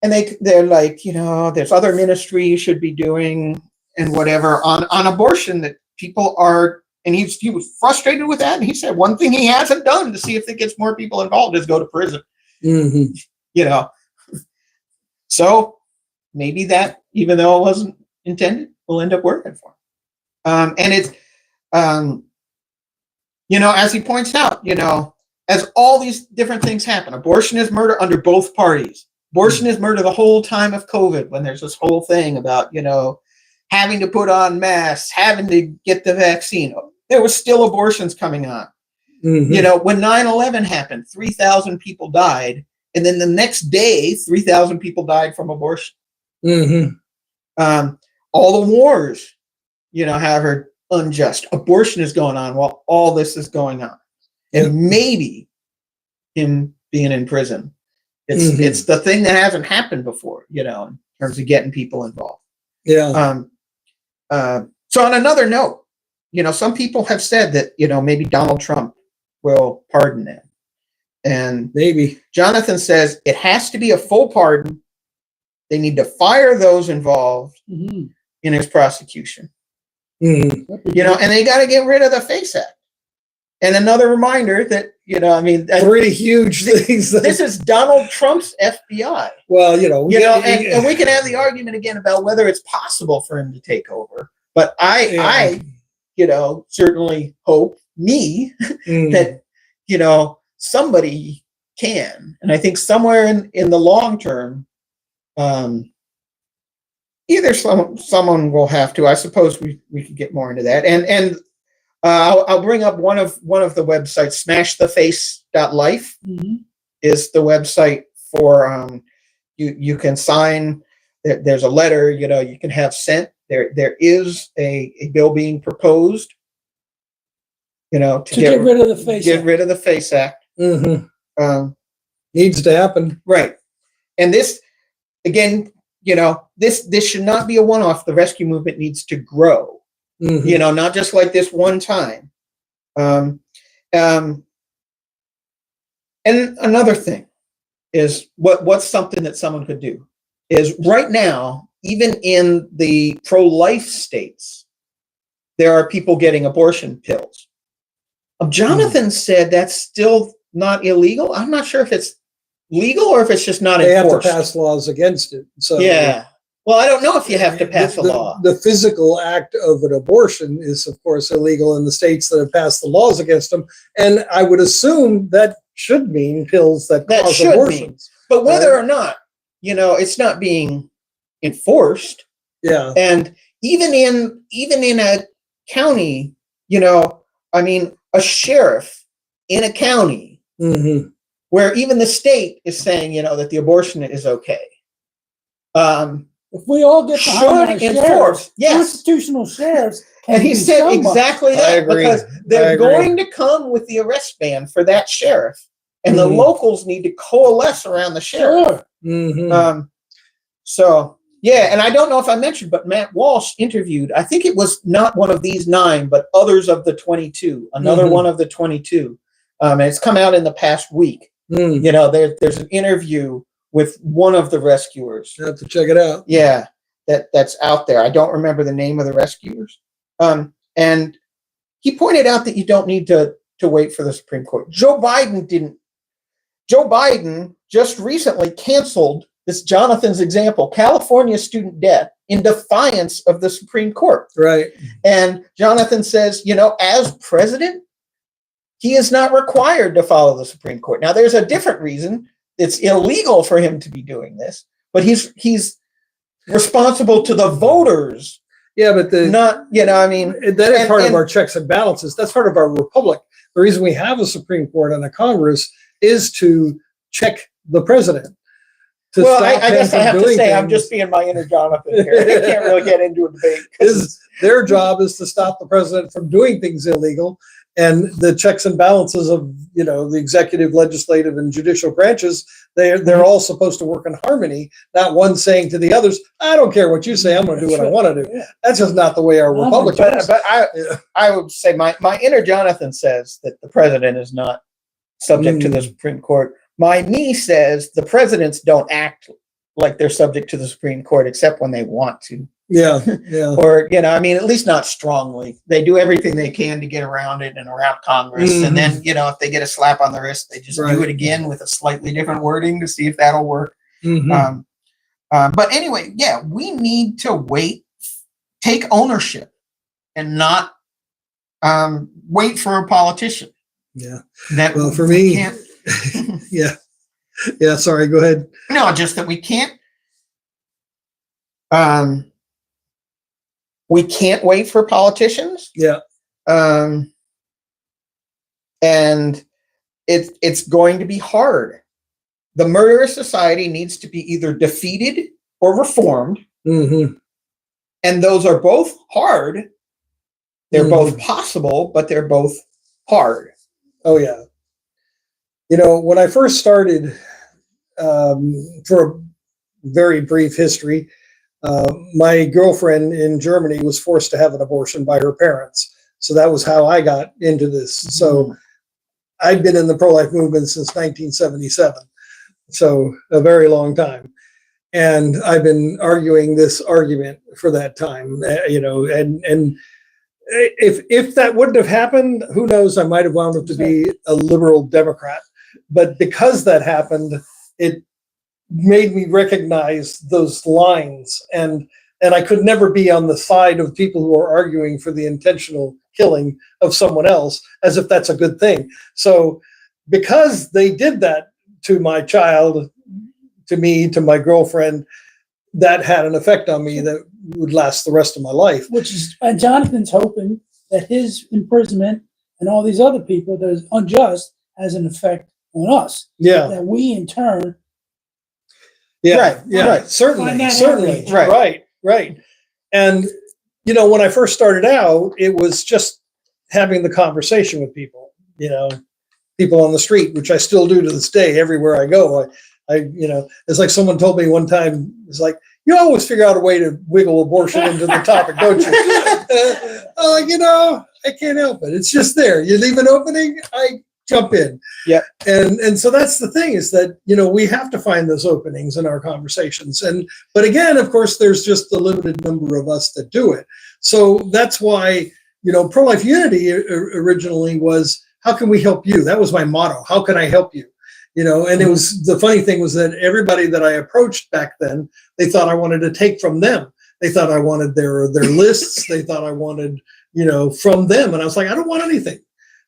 and they're like, you know, there's other ministry you should be doing and whatever on abortion that people are, and he was frustrated with that, and he said one thing he hasn't done to see if it gets more people involved is go to prison. Mhm. You know, so maybe that, even though it wasn't intended, will end up working for him. And it's, you know, as he points out, you know, as all these different things happen, abortion is murder under both parties. Abortion is murder the whole time of COVID, when there's this whole thing about, you know, having to put on masks, having to get the vaccine. There was still abortions coming on. Mhm. You know, when 9/11 happened, 3,000 people died. And then the next day, 3,000 people died from abortion. Mhm. All the wars, you know, however unjust, abortion is going on while all this is going on. And Yep. maybe him being in prison, it's the thing that hasn't happened before, you know, in terms of getting people involved. Yeah. So on another note, you know, some people have said that, you know, maybe Donald Trump will pardon them. And Maybe. Jonathan says it has to be a full pardon. They need to fire those involved Mhm. in his prosecution. Mhm. You know, and they got to get rid of the FACE Act. And another reminder that, you know, I mean, 3 huge things. this is Donald Trump's FBI. Well, you know, And we can have the argument again about whether it's possible for him to take over. But I you know, certainly hope that, you know, somebody can. And I think somewhere in the long term, either someone will have to. I suppose we could get more into that. And I'll bring up one of the websites. Smashtheface.life Mhm. is the website for you can sign. There's a letter, you know, you can have sent. There is a bill being proposed, you know, To get rid of the FACE get Act. rid of the FACE Act. Mhm. Needs to happen. Right. And this, again, you know, this should not be a one-off. The rescue movement needs to grow. Mhm. You know, not just like this one time. And another thing is what's something that someone could do is right now, even in the pro-life states, there are people getting abortion pills. Jonathan said that's still not illegal. I'm not sure if it's legal or if it's just not They have to enforced. pass laws against it. So Yeah. Well, I don't know if you have to pass a law. The physical act of an abortion is, of course, illegal in the states that have passed the laws against them. And I would assume that should mean pills that cause should abortions. But whether or not, you know, it's not being enforced. Yeah. And even in a county, you know, I mean, a sheriff in a county Mhm. where even the state is saying, you know, that the abortion is okay. If we all get behind our Should sheriffs, enforce, yes. constitutional sheriffs, And he can do said so much. exactly I that, agree. because I they're agree. going to come with the arrest ban for that sheriff, and the Mhm. locals need to coalesce around the sheriff. Sure. Mhm. So yeah, and I don't know if I mentioned, but Matt Walsh interviewed, I think it was not one of these 9, but others of the 22, another Mhm. one of the 22. And it's come out in the past week. Mhm. You know, there's an interview with one of the rescuers. You have to check it out. Yeah, that's out there. I don't remember the name of the rescuers. And he pointed out that you don't need to wait for the Supreme Court. Joe Biden just recently canceled this Jonathan's example, California student debt, in defiance of the Supreme Court. Right. And Jonathan says, you know, as president, he is not required to follow the Supreme Court. Now, there's a different reason. it's illegal for him to be doing this, but he's responsible to the voters. Yeah, but Not, I mean, that is part of our checks and balances. That's part of our republic. The reason we have a Supreme Court and a Congress is to check the president. Well, I guess I have to say, I'm just being my inner Jonathan here. I can't really get into a debate. Their job is to stop the president from doing things illegal, and the checks and balances of the executive, legislative, and judicial branches. They're all supposed to work in harmony, not one saying to the others, "I don't care what you say. I'm going to do what I want to do." That's just not the way our republic works. But I would say my inner Jonathan says that the president is not subject to the Supreme Court. My me says the presidents don't act like they're subject to the Supreme Court except when they want to. Yeah. Or, I mean, at least not strongly. They do everything they can to get around it and around Congress. And then, if they get a slap on the wrist, they just do it again with a slightly different wording to see if that'll work. But anyway, we need to take ownership and not wait for a politician. Yeah. Well, for me, yeah. Sorry, go ahead. No, just that we can't wait for politicians. Yeah. And it's going to be hard. The murderous society needs to be either defeated or reformed. And those are both hard. They're both possible, but they're both hard. Oh, yeah. When I first started, for a very brief history, my girlfriend in Germany was forced to have an abortion by her parents. So that was how I got into this. So I've been in the pro-life movement since 1977. So a very long time. And I've been arguing this argument for that time, and if that wouldn't have happened, who knows, I might have wound up to be a liberal Democrat. But because that happened, it made me recognize those lines, and I could never be on the side of people who are arguing for the intentional killing of someone else as if that's a good thing. So because they did that to my child, to me, to my girlfriend, that had an effect on me that would last the rest of my life. And Jonathan's hoping that his imprisonment and all these other people that is unjust has an effect on us. Yeah. That we in turn. Yeah. Right. Yeah. Right. Certainly. Right. Right. And, when I first started out, it was just having the conversation with people, people on the street, which I still do to this day, everywhere I go. It's like someone told me one time, it's like, you always figure out a way to wiggle abortion into the topic, don't you? I can't help it. It's just there. You leave an opening, I jump in. Yeah. And so that's the thing, is that, we have to find those openings in our conversations. But again, of course, there's just a limited number of us that do it. So that's why, Pro-Life Unity originally was, how can we help you? That was my motto. How can I help you? And it was, the funny thing was that everybody that I approached back then, they thought I wanted to take from them. They thought I wanted their lists. They thought I wanted, from them. And I was like, I don't want anything.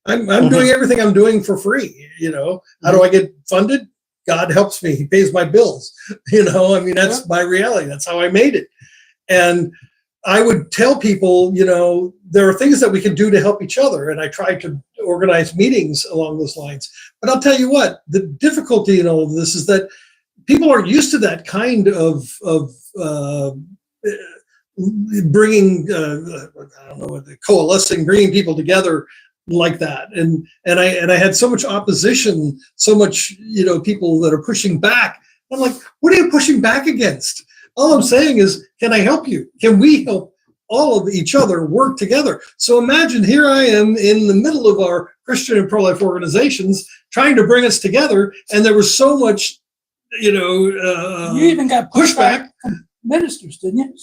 I'm doing everything I'm doing for free. How do I get funded? God helps me. He pays my bills. That's my reality. That's how I made it. And I would tell people, there are things that we can do to help each other. And I tried to organize meetings along those lines. But I'll tell you what, the difficulty in all of this is that people aren't used to that kind of bringing, coalescing, bringing people together like that. And I had so much opposition, so much, people that are pushing back. I'm like, what are you pushing back against? All I'm saying is, can I help you? Can we help all of each other work together? So imagine here I am in the middle of our Christian and pro-life organizations trying to bring us together. And there was so much, you even got pushback. From ministers, didn't you?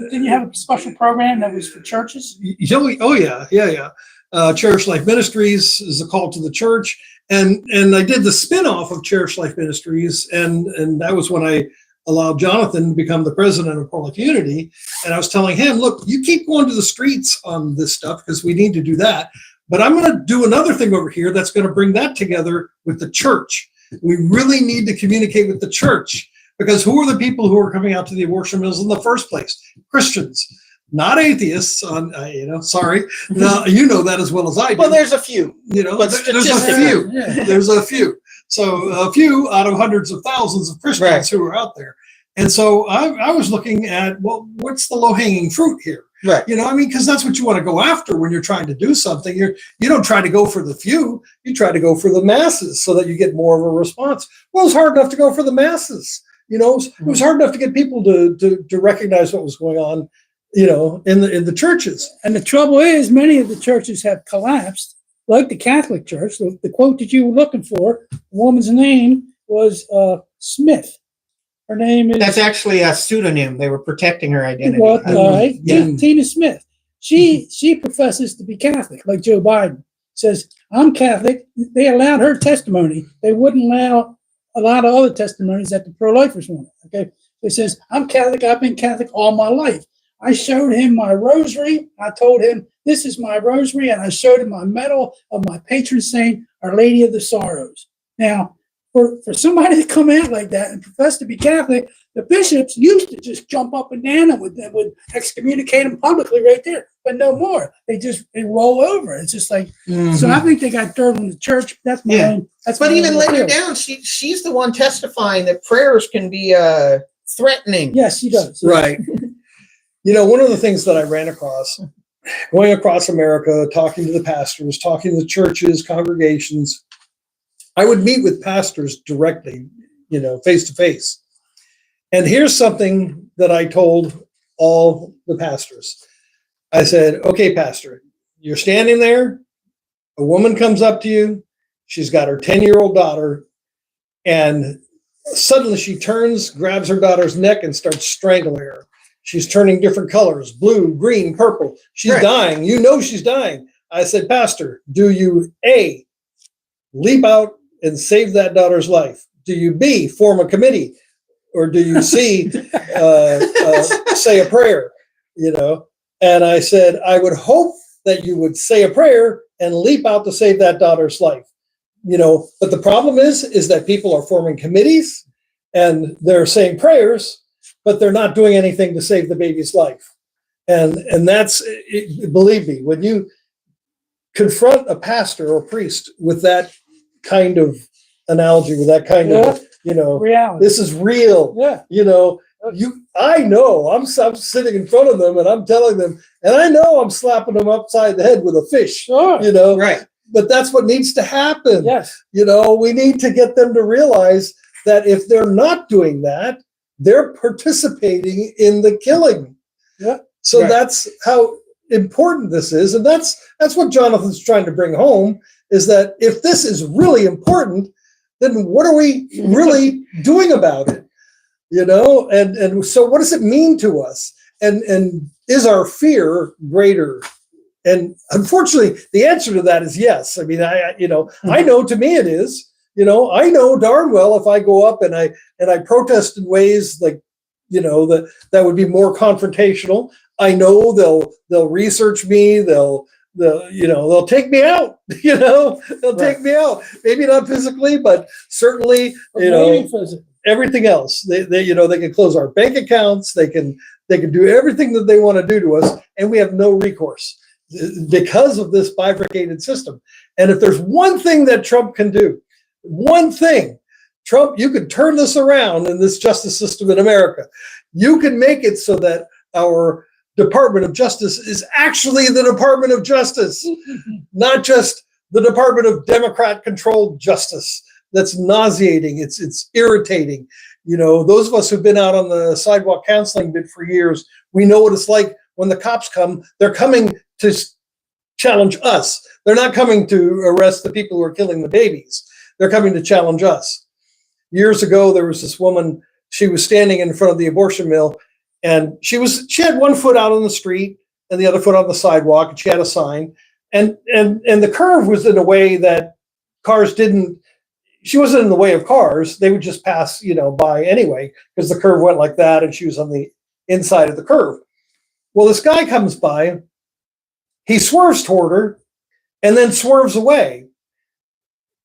Didn't you have a special program that was for churches? Oh yeah. Cherish Life Ministries is a call to the church. And I did the spin-off of Cherish Life Ministries. And that was when I allowed Jonathan to become the president of Pro-Life Unity. And I was telling him, look, you keep going to the streets on this stuff because we need to do that. But I'm going to do another thing over here that's going to bring that together with the church. We really need to communicate with the church, because who are the people who are coming out to the abortion mills in the first place? Christians, not atheists. Sorry, now, you know that as well as I do. Well, there's a few. But there's a few. Yeah. There's a few. So a few out of hundreds of thousands of Christians Right. who are out there. And so I was looking at, well, what's the low-hanging fruit here? Right. Because that's what you want to go after when you're trying to do something. You don't try to go for the few, you try to go for the masses so that you get more of a response. Well, it's hard enough to go for the masses. It was hard enough to get people to recognize what was going on, in the churches. And the trouble is, many of the churches have collapsed, like the Catholic Church. The quote that you were looking for, the woman's name was Smith. Her name is... That's actually a pseudonym. They were protecting her identity. What, right? Yeah. Tina Smith. She professes to be Catholic, like Joe Biden says, I'm Catholic. They allowed her testimony. They wouldn't allow a lot of other testimonies that the pro-lifers wanted. Okay. It says, I'm Catholic. I've been Catholic all my life. I showed him my rosary. I told him, this is my rosary. And I showed him my medal of my patron saint, Our Lady of the Sorrows. Now, for somebody to come out like that and profess to be Catholic, the bishops used to just jump up and down and would excommunicate them publicly right there, but no more. They roll over. It's just like, so I think they got dirt on the church. That's my own. But even later down, she's the one testifying that prayers can be threatening. Yes, she does. Right. One of the things that I ran across, going across America, talking to the pastors, talking to the churches, congregations, I would meet with pastors directly, face to face. And here's something that I told all the pastors. I said, okay, pastor, you're standing there. A woman comes up to you. She's got her 10-year-old daughter. And suddenly she turns, grabs her daughter's neck and starts strangling her. She's turning different colors, blue, green, purple. She's dying. She's dying. I said, pastor, do you A, leap out and save that daughter's life? Do you B, form a committee? Or do you C, say a prayer? And I said, I would hope that you would say a prayer and leap out to save that daughter's life. But the problem is that people are forming committees and they're saying prayers, but they're not doing anything to save the baby's life. And that's, believe me, when you confront a pastor or priest with that kind of analogy, with that kind of, reality. this is real. Yeah. I know I'm sitting in front of them and I'm telling them, and I know I'm slapping them upside the head with a fish. Sure. Right. But that's what needs to happen. Yes. We need to get them to realize that if they're not doing that, they're participating in the killing. Yeah. So that's how important this is. And that's what Jonathan's trying to bring home, is that if this is really important, then what are we really doing about it? And so what does it mean to us? And is our fear greater? And unfortunately, the answer to that is yes. I mean, I know to me it is. I know darn well if I go up and I protest in ways like, that would be more confrontational. I know they'll research me. They'll take me out. They'll take me out. Maybe not physically, but certainly, everything else. They can close our bank accounts. They can do everything that they want to do to us, and we have no recourse because of this bifurcated system. And if there's one thing that Trump can do, Trump, you could turn this around in this justice system in America. You can make it so that our Department of Justice is actually the Department of Justice, not just the Department of Democrat-controlled justice. That's nauseating. It's irritating. Those of us who've been out on the sidewalk counseling bit for years, we know what it's like when the cops come. They're coming to challenge us. They're not coming to arrest the people who are killing the babies. They're coming to challenge us. Years ago, there was this woman. She was standing in front of the abortion mill, and she had one foot out on the street and the other foot on the sidewalk, and she had a sign. And the curve was in a way that cars didn't. She wasn't in the way of cars. They would just pass, by anyway, because the curve went like that, and she was on the inside of the curve. Well, this guy comes by. He swerves toward her, and then swerves away,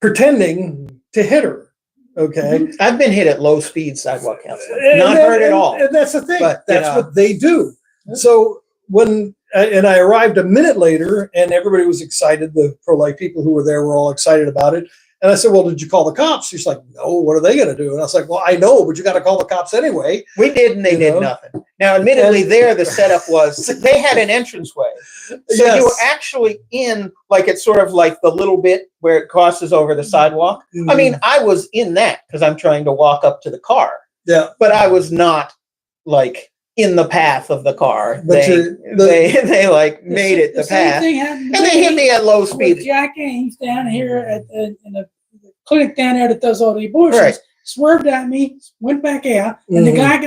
pretending to hit her. Okay. I've been hit at low speed sidewalk counseling. And Not that- hurt at all. And that's the thing. But, you That's know. what they do. So when and I arrived a minute later, and everybody was excited. The pro-life people who were there were all excited about it. And I said, "Well, did you call the cops?" She's like, "No. What are they going to do?" And I was like, "Well, I know, but you got to call the cops anyway." We did, and they You did know? nothing. Now, admittedly, there the setup was they had an entranceway, so Yes. you were actually in like it's sort of like the little bit where it crosses over the sidewalk. I mean, I was in that because I'm trying to walk up to the car, Yeah. but I was not like in the path of the car. But They like made it the same path, thing happened to and they hit me at low with speed. Jack Ames down here at the, in the clinic down there that does all the abortions. Right. Swerved at me, went back out, and the Mhm. guy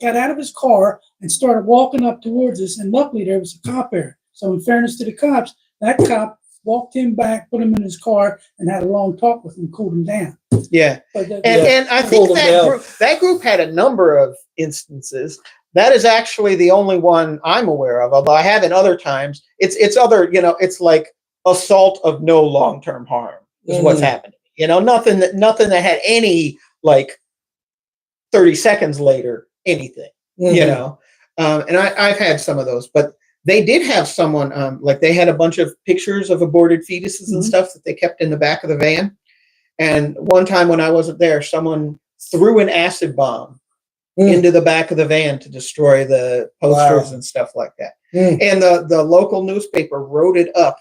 got out of his car and started walking up towards us. And luckily, there was a cop there. So, in fairness to the cops, that cop walked him back, put him in his car, and had a long talk with him, cooled him down. Yeah. But And I Pulled think them down. that group had a number of instances. That is actually the only one I'm aware of, although I have in other times. It's other, it's like assault of no long-term harm is what's happening. Nothing that had any like 30 seconds later, anything, and I've had some of those, but they did have someone, like they had a bunch of pictures of aborted fetuses and stuff that they kept in the back of the van. And one time when I wasn't there, someone threw an acid bomb into the back of the van to destroy the posters and stuff like that. And the local newspaper wrote it up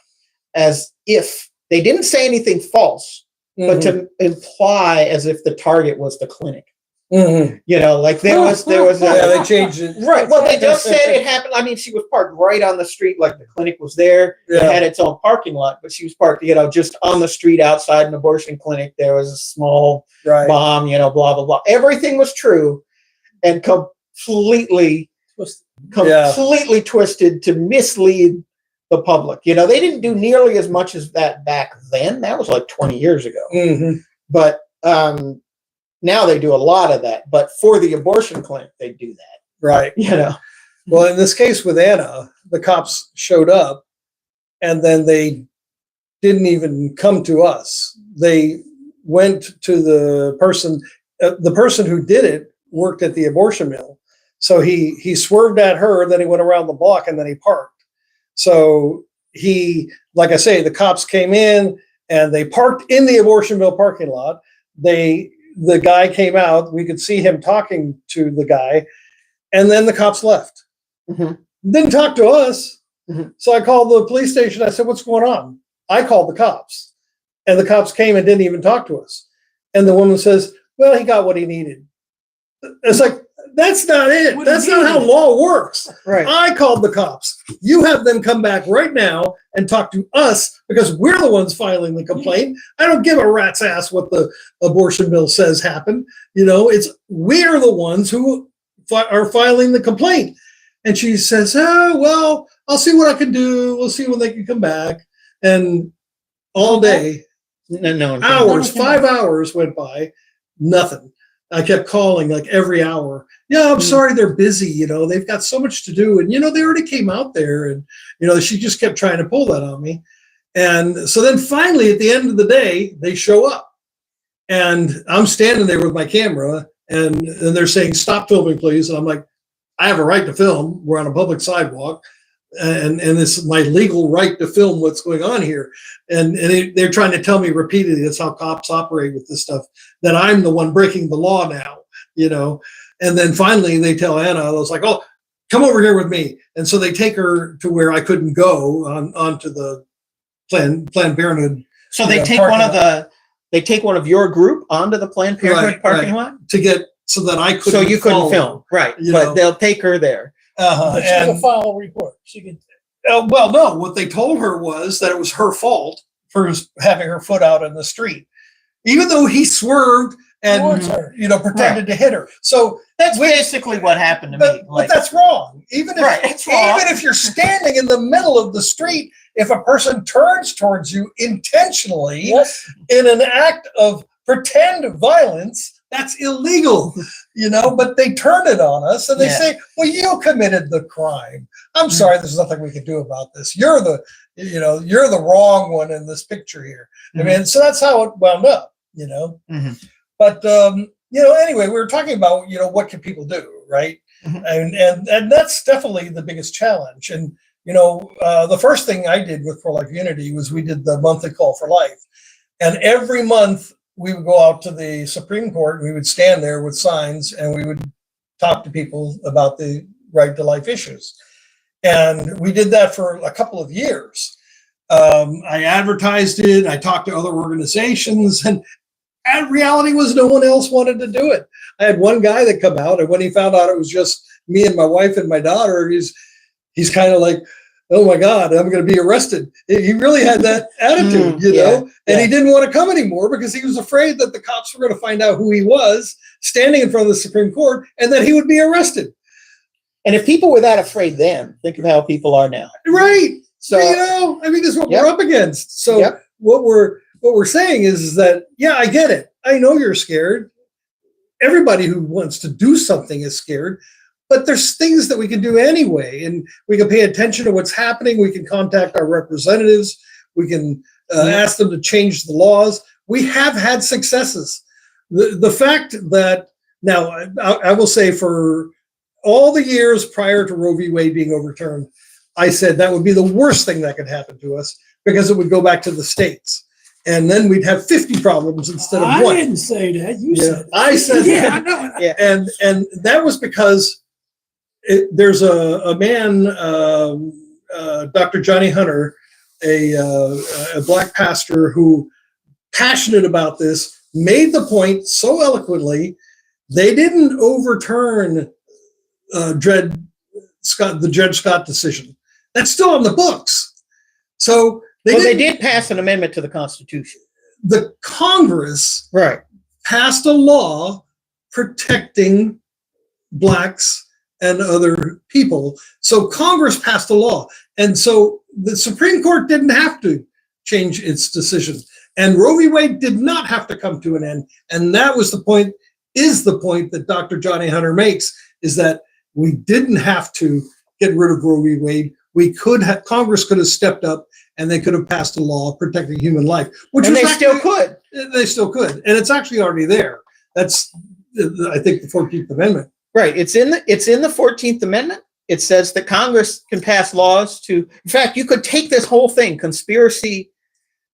as if they didn't say anything false, but to imply as if the target was the clinic. Like there was Yeah, they changed it. right. Well, they just said it happened. I mean, she was parked right on the street, like the clinic was there. It Yeah. had its own parking lot, but she was parked, just on the street outside an abortion clinic. There was a small Right. bomb, blah blah blah. Everything was true, and completely twisted to mislead the public. They didn't do nearly as much as that back then. That was like 20 years ago. But now they do a lot of that. But for the abortion clinic, they do that. Right. Well, in this case with Anna, the cops showed up and then they didn't even come to us. They went to the person who did it worked at the abortion mill. So he swerved at her, then he went around the block and then he parked. So like I say, the cops came in and they parked in the abortion mill parking lot. The guy came out, we could see him talking to the guy, and then the cops left. Didn't talk to us. So I called the police station. I said, "What's going on?" I called the cops, and the cops came and didn't even talk to us. And the woman says, "Well, he got what he needed." It's like, that's not it. That's not how law works. Right. I called the cops. You have them come back right now and talk to us because we're the ones filing the complaint. I don't give a rat's ass what the abortion bill says happened. We're the ones who are filing the complaint. And she says, "Oh, well, I'll see what I can do. We'll see when they can come back." And all day, hours, 5 hours went by, nothing. I kept calling like every hour. "Yeah, I'm sorry, they're busy. They've got so much to do." And, they already came out there. And, she just kept trying to pull that on me. And so then finally, at the end of the day, they show up. And I'm standing there with my camera and they're saying, "Stop filming, please." And I'm like, I have a right to film. We're on a public sidewalk. And it's my legal right to film what's going on here. And they're trying to tell me repeatedly, that's how cops operate with this stuff, that I'm the one breaking the law now, And then finally they tell Anna, I was like, "Oh, come over here with me." And so they take her to where I couldn't go onto the Planned Parenthood. So they take one of your group onto the Planned Parenthood parking lot to get so that I couldn't. So you couldn't follow, film, right? But they'll take her there. But she could file a report. She could. Well, no. What they told her was that it was her fault for having her foot out in the street, even though he swerved and pretended to hit her. So that's basically what happened to me. But that's wrong. Even if you're standing in the middle of the street, if a person turns towards you intentionally in an act of pretend violence, that's illegal, but they turn it on us and they say, "Well, you committed the crime. I'm sorry, there's nothing we can do about this. You're the wrong one in this picture here." I mean, so that's how it wound up, But anyway, we were talking about what can people do, right? Mhm. And that's definitely the biggest challenge. And the first thing I did with Pro Life Unity was we did the monthly call for life, and every month we would go out to the Supreme Court. And we would stand there with signs, and we would talk to people about the right to life issues. And we did that for a couple of years. I advertised it. I talked to other organizations, and reality was no one else wanted to do it. I had one guy that come out, and when he found out it was just me and my wife and my daughter, he's kind of like, oh my God, I'm going to be arrested. He really had that attitude, and he didn't want to come anymore because he was afraid that the cops were going to find out who he was standing in front of the Supreme Court and that he would be arrested. And if people were that afraid then, think of how people are now. Right. So, this is what we're up against. So what we're saying is that, I get it. I know you're scared. Everybody who wants to do something is scared. But there's things that we can do anyway, and we can pay attention to what's happening. We can contact our representatives. We can ask them to change the laws. We have had successes. The fact that now, I will say, for all the years prior to Roe v. Wade being overturned, I said that would be the worst thing that could happen to us because it would go back to the states. And then we'd have 50 problems instead of one. I didn't say that. You said it. I said that. I know. Yeah. And that was because there's a man, Dr. Johnny Hunter, a black pastor who, passionate about this, made the point so eloquently. They didn't overturn the Dred Scott decision. That's still on the books. So they did pass an amendment to the Constitution. The Congress passed a law protecting blacks and other people. So Congress passed a law. And so the Supreme Court didn't have to change its decision. And Roe v. Wade did not have to come to an end. And that was the point that Dr. Johnny Hunter makes, is that we didn't have to get rid of Roe v. Wade. Congress could have stepped up and they could have passed a law protecting human life, They still could. They still could. And it's actually already there. That's, I think, the 14th Amendment. Right. It's in the 14th Amendment. It says that Congress can pass laws to, in fact, you could take this whole thing, conspiracy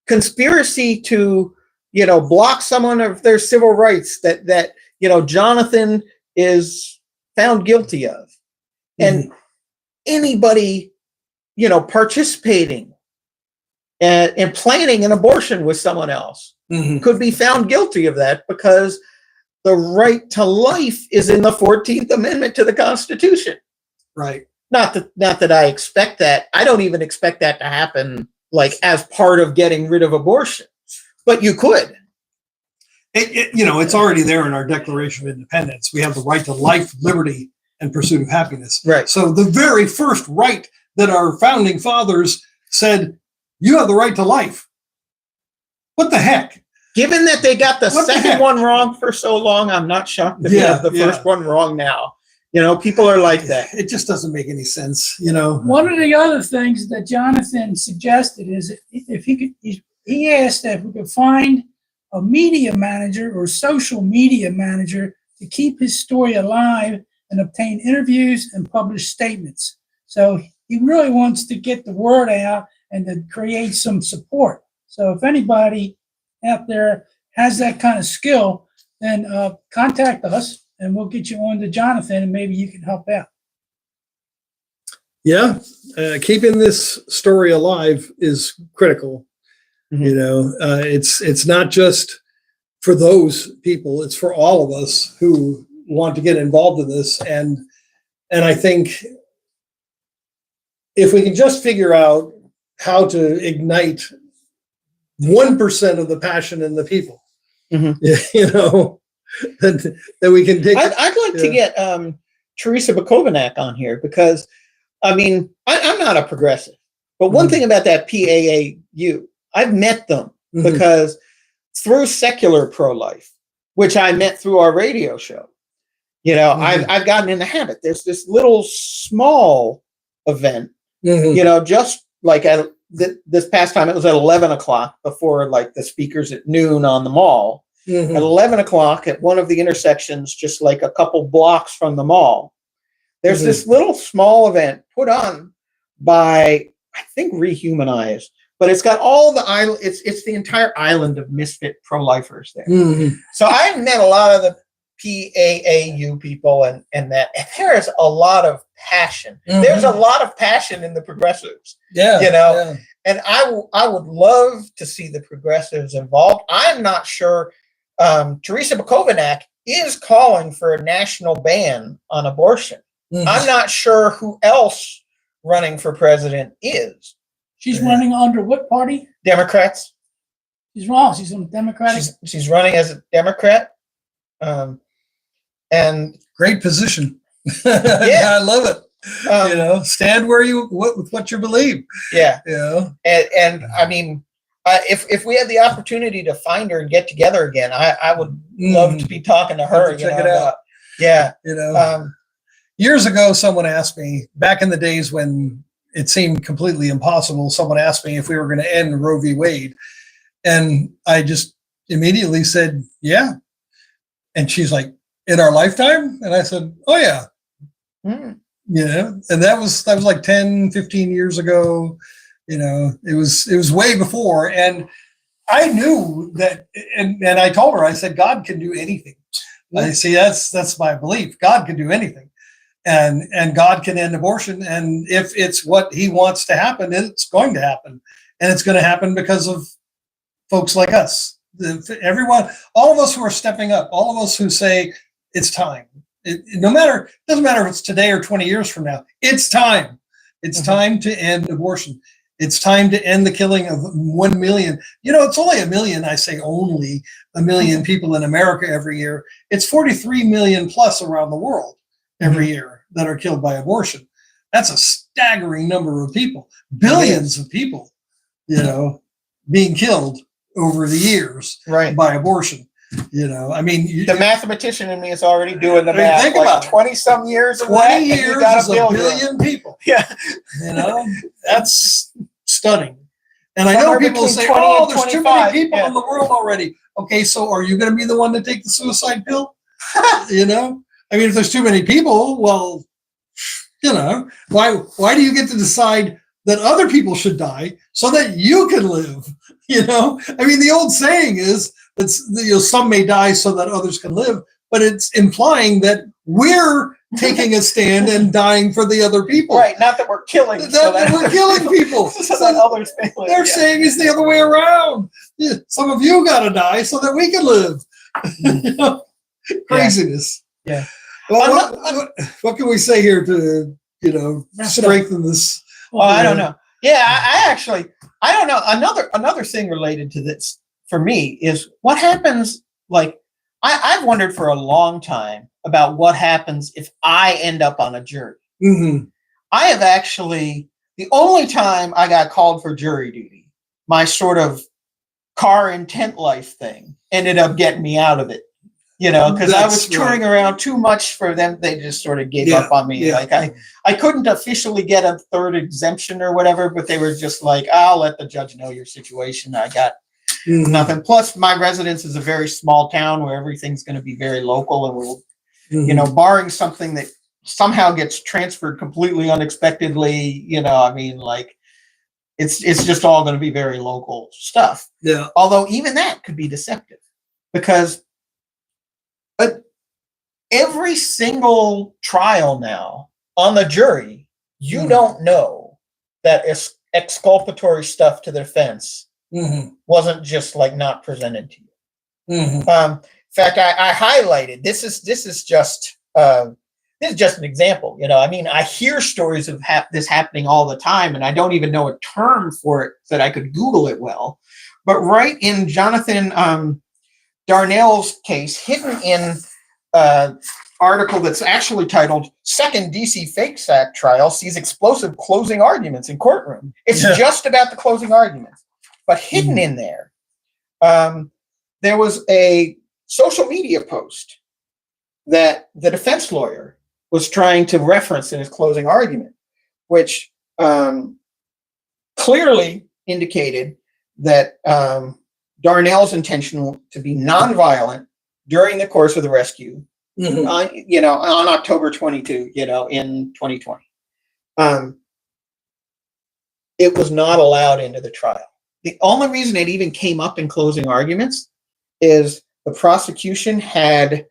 to, block someone of their civil rights that Jonathan is found guilty of. And anybody, participating in planning an abortion with someone else could be found guilty of that, because the right to life is in the 14th Amendment to the Constitution. Right. Not that I expect that. I don't even expect that to happen, like, as part of getting rid of abortion. But you could. It's already there in our Declaration of Independence. We have the right to life, liberty, and pursuit of happiness. Right. So the very first right that our founding fathers said, you have the right to life. What the heck? Given that they got the second one wrong for so long, I'm not shocked that they have the first one wrong now. People are like that. It just doesn't make any sense, One of the other things that Jonathan suggested is if he asked that we could find a media manager or social media manager to keep his story alive and obtain interviews and publish statements. So he really wants to get the word out and to create some support. So if anybody out there has that kind of skill, then contact us and we'll get you on to Jonathan and maybe you can help out. Yeah, keeping this story alive is critical. It's not just for those people, it's for all of us who want to get involved in this. And I think if we can just figure out how to ignite 1% of the passion in the people, that we can take. I'd like to get Teresa Bakovenac on here, because, I'm not a progressive, but one thing about that PAAU, I've met them because through secular pro-life, which I met through our radio show, I've gotten in the habit. There's this little small event, just like this past time, it was at 11 o'clock before, like, the speakers at noon on the mall. Mhm. At 11 o'clock at one of the intersections, just like a couple blocks from the mall, there's Mhm. this little small event put on by, I think, Rehumanize, but it's got all the island. It's the entire island of misfit pro-lifers there. Mhm. So I met a lot of the PAAU people, and there is a lot of passion. Mhm. There's a lot of passion in the progressives, Yeah. you know. Yeah. And I would love to see the progressives involved. I'm not sure. Teresa Bukovac is calling for a national ban on abortion. Mhm. I'm not sure who else running for president is. She's running under what party? Democrats. She's wrong. She's on Democratic. She's running as a Democrat. And Great position. Yeah. I love it. Stand where with what you believe. Yeah. And I mean, if we had the opportunity to find her and get together again, I would love to be talking to her. Check it out. Yeah. Years ago, someone asked me, back in the days when it seemed completely impossible, someone asked me if we were going to end Roe v. Wade. And I just immediately said, yeah. And she's like, in our lifetime? And I said, oh, yeah. Mm. And that was like 10, 15 years ago. It was way before. And I knew that, and I told her, I said, God can do anything. I see, that's my belief. God can do anything. And God can end abortion. And if it's what he wants to happen, it's going to happen. And it's going to happen because of folks like us. Everyone, all of us who are stepping up, all of us who say it's time. It doesn't matter if it's today or 20 years from now. It's time. It's time to end abortion. It's time to end the killing of 1 million. It's only 1 million. I say only 1 million people in America every year. It's 43 million plus around the world every year that are killed by abortion. That's a staggering number of people. Billions of people, being killed over the years by abortion. I mean, the mathematician in me is already doing the math. Think about 20 some years. 20 years is a billion people. Yeah. That's stunning. And I know people say, oh, there's too many people in the world already. Okay, so are you going to be the one to take the suicide pill? I mean, if there's too many people, well, why do you get to decide that other people should die so that you can live? I mean, the old saying is that some may die so that others can live, but it's implying that we're taking a stand and dying for the other people. Right, not that we're killing. We're killing people. So that others may live. They're saying it's the other way around. Yeah, some of you got to die so that we can live. Craziness. Yeah. Well, what can we say here to strengthen this? Well, I don't know. Yeah, I don't know. Another thing related to this for me is what happens. Like, I've wondered for a long time about what happens if I end up on a jury. Mm-hmm. I have actually, the only time I got called for jury duty, my sort of car and tent life thing ended up getting me out of it. Because I was touring around too much for them. They just sort of gave up on me. Yeah. Like I couldn't officially get a third exemption or whatever, but they were just like, I'll let the judge know your situation. I got nothing. Plus, my residence is a very small town where everything's going to be very local, and we'll, barring something that somehow gets transferred completely unexpectedly. I mean, like it's just all going to be very local stuff. Yeah. Although even that could be deceptive because. But every single trial now on the jury, you don't know that exculpatory stuff to the defense wasn't just like not presented to you. In fact, I highlighted this is just an example. I mean, I hear stories of this happening all the time, and I don't even know a term for it that I could Google it well. But right in Jonathan Darnell's case, hidden in an article that's actually titled Second DC Fake Sack Trial Sees Explosive Closing Arguments in Courtroom. It's just about the closing arguments. But hidden in there, there was a social media post that the defense lawyer was trying to reference in his closing argument, which clearly indicated that Darnell's intention to be nonviolent during the course of the rescue, Mhm. on October 22, in 2020. It was not allowed into the trial. The only reason it even came up in closing arguments is the prosecution had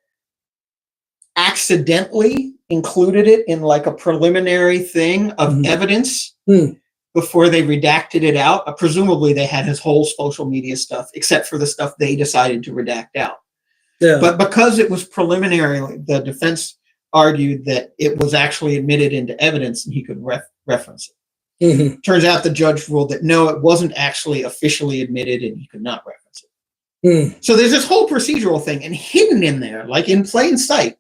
accidentally included it in like a preliminary thing of Mhm. evidence Hmm. before they redacted it out. Presumably they had his whole social media stuff, except for the stuff they decided to redact out. Yeah. But because it was preliminary, the defense argued that it was actually admitted into evidence and he could reference it. Mhm. Turns out the judge ruled that no, it wasn't actually officially admitted and he could not reference it. Hmm. So there's this whole procedural thing, and hidden in there, like in plain sight,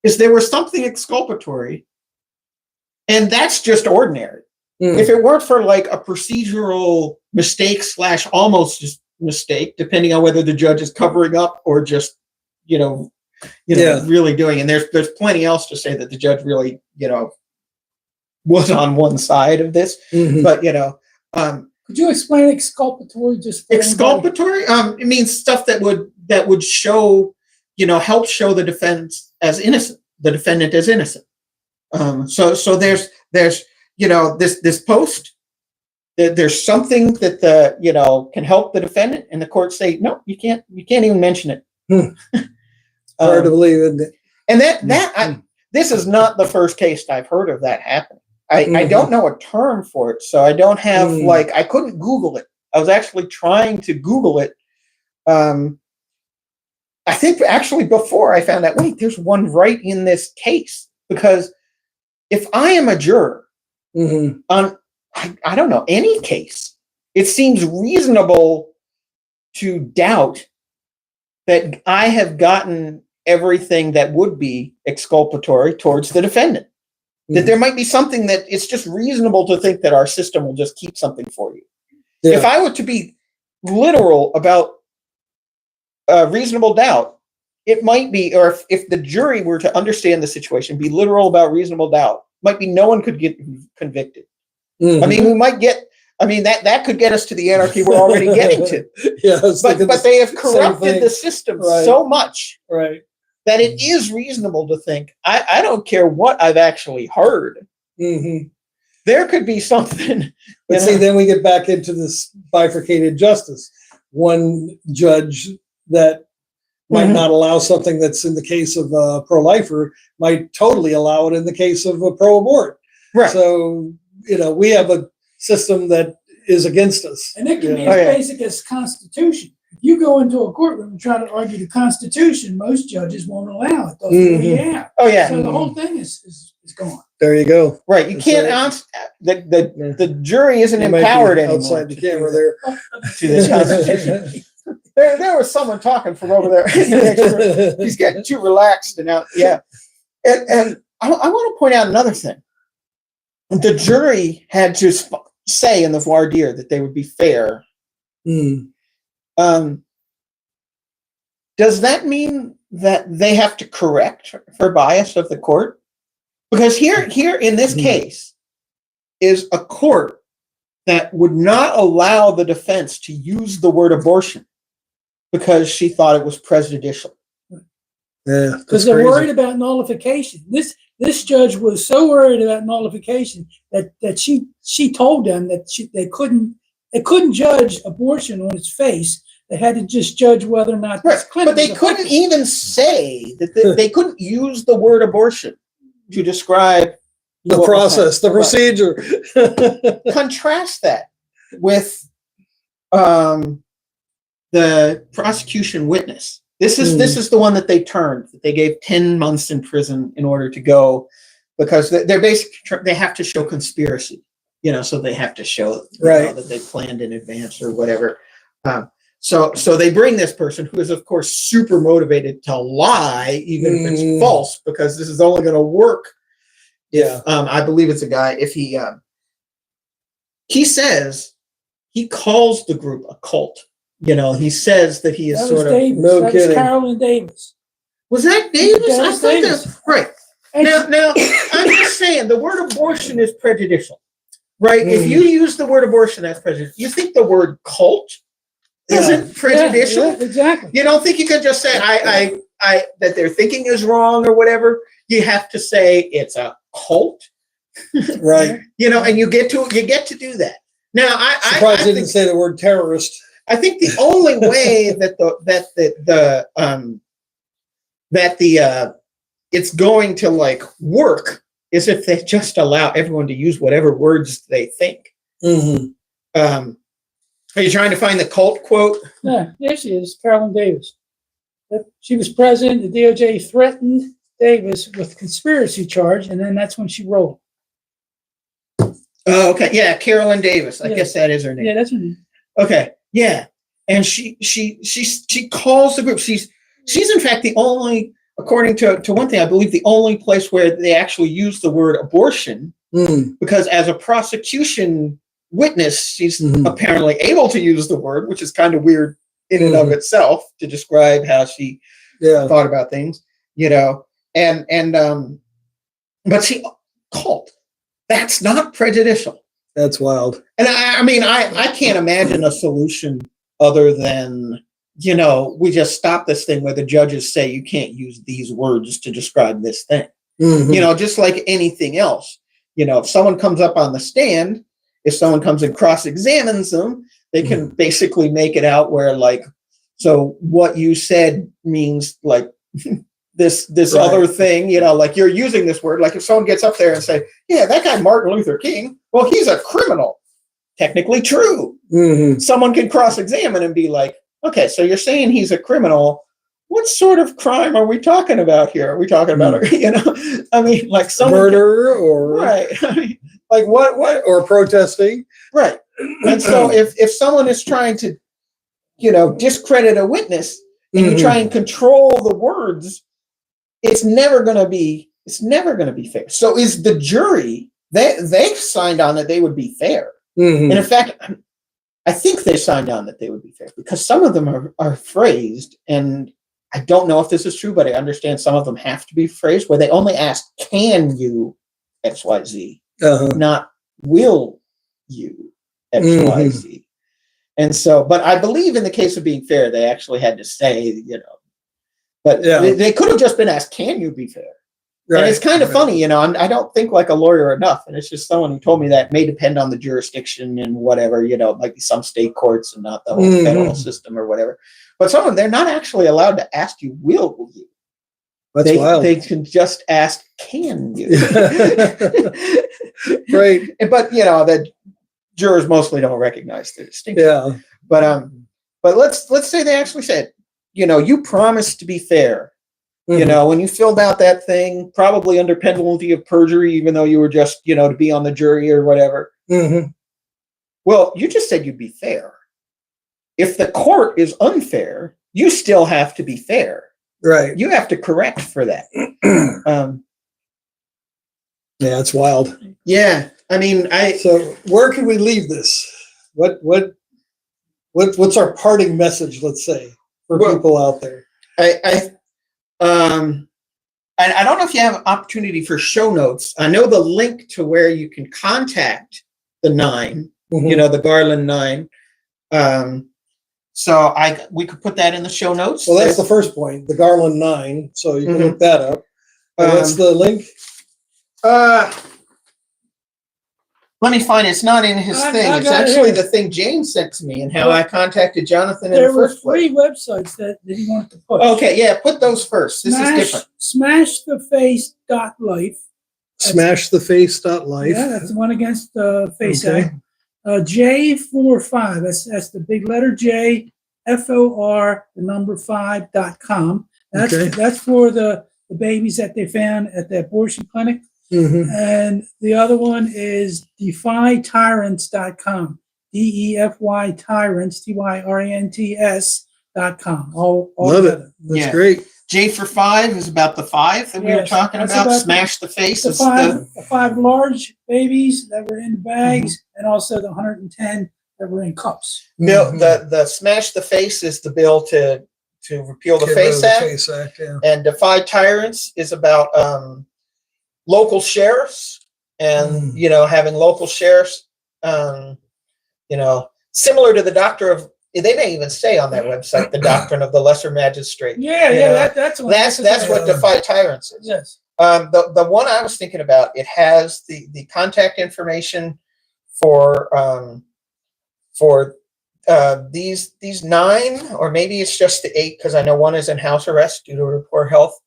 is there was something exculpatory, and that's just ordinary. Hmm. If it weren't for like a procedural mistake / almost just mistake, depending on whether the judge is covering up or just, Yeah. really doing, and there's plenty else to say that the judge really, was on one side of this, Mhm. but Could you explain exculpatory just for anybody? exculpatory, it means stuff that would show, help show the defense as innocent, the defendant as innocent. So there's this post, there's something that can help the defendant, and the court say no, you can't even mention it. Hard to believe, isn't it? And this is not the first case I've heard of that happening. I Mhm. don't know a term for it, so I don't have Mm. I couldn't Google it. I was actually trying to Google it. I think actually before I found out, wait, there's one right in this case, because if I am a juror Mhm. on, I don't know, any case, it seems reasonable to doubt that I have gotten everything that would be exculpatory towards the defendant. That there might be something that it's just reasonable to think that our system will just keep something for you. Yeah. If I were to be literal about reasonable doubt, it might be, or if the jury were to understand the situation, be literal about reasonable doubt, might be no one could get convicted. Mhm. I mean, we might get, that could get us to the anarchy we're already getting to. Yeah, I was thinking But they have same corrupted thing. the system Right. so much Right. that it is reasonable to think, I don't care what I've actually heard. Mhm. There could be something. But see, then we get back into this bifurcated justice. One judge that might Mhm. not allow something that's in the case of a pro-lifer might totally allow it in the case of a pro-abort. Right. So, we have a system that is against us. And it can be Yeah. as Oh, yeah. basic as Constitution. If you go into a courtroom and try to argue the Constitution, most judges won't allow it. They'll throw you out. Oh yeah. So the whole thing is gone. There you go. Right. You That's can't right. ask Yeah. the jury isn't You might be empowered anymore outside the to camera do there. to this Constitution. There was someone talking from over there. He's getting too relaxed and now, yeah. And I want to point out another thing. The jury had to say in the voir dire that they would be fair. Mm. Does that mean that they have to correct for bias of the court? Because here in this case is a court that would not allow the defense to use the word abortion because she thought it was prejudicial. Yeah, Because they're worried about nullification. This judge was so worried about nullification that she told them that they couldn't judge abortion on its face. They had to just judge whether or not this clinic But they was couldn't effective. even say that they couldn't use the word abortion to describe the what was process, the happening. procedure. Contrast that with the prosecution witness. This is the one that they turned. That they gave 10 months in prison in order to go, because they're basically they have to show conspiracy. So they have to show Right. that they planned in advance or whatever. So they bring this person who is, of course, super motivated to lie, even if it's false, because this is only going to work. Yeah. I believe it's a guy. If he says, he calls the group a cult. He says that he is That was sort of. Davis. No That kidding. was Carolyn Davis. Was that Davis? That I was thought Davis. that right. And Now I'm just saying the word abortion is prejudicial, right? If you use the word abortion, that's prejudicial. You think the word cult isn't prejudicial. Yeah, exactly. You don't think you could just say I that their thinking is wrong or whatever. You have to say it's a cult, Right. and you get to do that. Now, Surprised I they didn't say the word terrorist. I think the only way that it's going to like work is if they just allow everyone to use whatever words they think. Mm-hmm. Are you trying to find the cult quote? Yeah, there she is, Carolyn Davis. She was president. The DOJ threatened Davis with conspiracy charge, and then that's when she rolled. Oh, okay. Yeah, Carolyn Davis. I Yeah. guess that is her name. Yeah, that's when. Okay. Yeah. And she calls the group. She's in fact the only, according to one thing, I believe the only place where they actually use the word abortion, because as a prosecution witness, she's apparently able to use the word, which is kind of weird in and of itself to describe how she thought about things, but she cult. That's not prejudicial. That's wild. And I can't imagine a solution other than, we just stop this thing where the judges say you can't use these words to describe this thing. Just like anything else. If someone comes up on the stand, if someone comes and cross-examines them, they can basically make it out where like, so what you said means like this right. Other thing, like you're using this word. Like if someone gets up there and say, yeah, that guy Martin Luther King, well, he's a criminal. Technically true. Someone can cross-examine and be like, okay, so you're saying he's a criminal. What sort of crime are we talking about here? Are we talking about, like some murder or right? Like what or protesting, right? And so if someone is trying to, discredit a witness and you try and control the words, it's never going to be fair. So is the jury? They signed on that they would be fair, and in fact, I think they signed on that they would be fair because some of them are phrased, and I don't know if this is true, but I understand some of them have to be phrased where they only ask, "Can you XYZ?" Not "Will you XYZ?" And so, but I believe in the case of being fair, they actually had to say, but they could have just been asked, "Can you be fair?" Right. And it's kind of funny, I don't think like a lawyer enough. And it's just someone who told me that may depend on the jurisdiction and whatever, it might be some state courts and not the whole federal system or whatever. But some of them, they're not actually allowed to ask you, will you? That's wild. They can just ask, can you? Right. But, the jurors mostly don't recognize the distinction. Yeah. But let's say they actually said, you promised to be fair. When you filled out that thing, probably under penalty of perjury, even though you were just, to be on the jury or whatever. Well, you just said you'd be fair. If the court is unfair, you still have to be fair. Right. You have to correct for that. Yeah, it's wild. Yeah. So where can we leave this? What's our parting message, let's say, for people out there? And I don't know if you have an opportunity for show notes. I know the link to where you can contact the 9, the Garland 9. So we could put that in the show notes. Well, that's the first point, the Garland 9. So you can look that up. What's the link? Let me find it. It's not in his thing. It's actually the thing James sent to me and how I contacted Jonathan in the first place. There were 3 websites that he wanted to put. Okay, yeah, put those first. This is different. Smashtheface.life. Smashtheface.life. Yeah, that's the one against the Face Act. Okay. J45, that's the big letter J, FOR, the number 5.com. That's for the babies that they found at the abortion clinic. And the other one is defytyrants.com. DEFY tyrants, TYRANTS.com. All Love it. That's great. J for 5 is about the 5 that we were talking about. Smash the face. The 5 large babies that were in bags, and also the 110 that were in cups. No, the smash the face is the bill to repeal the Face Act. And defy tyrants is about local sheriffs and having local sheriffs similar to the doctrine they may even say on that website, the doctrine of the lesser magistrate. Yeah, You yeah, know, that's one. that's what defy tyrants is. Yes. The one I was thinking about, it has the contact information for these 9, or maybe it's just the 8, because I know one is in house arrest due to poor health.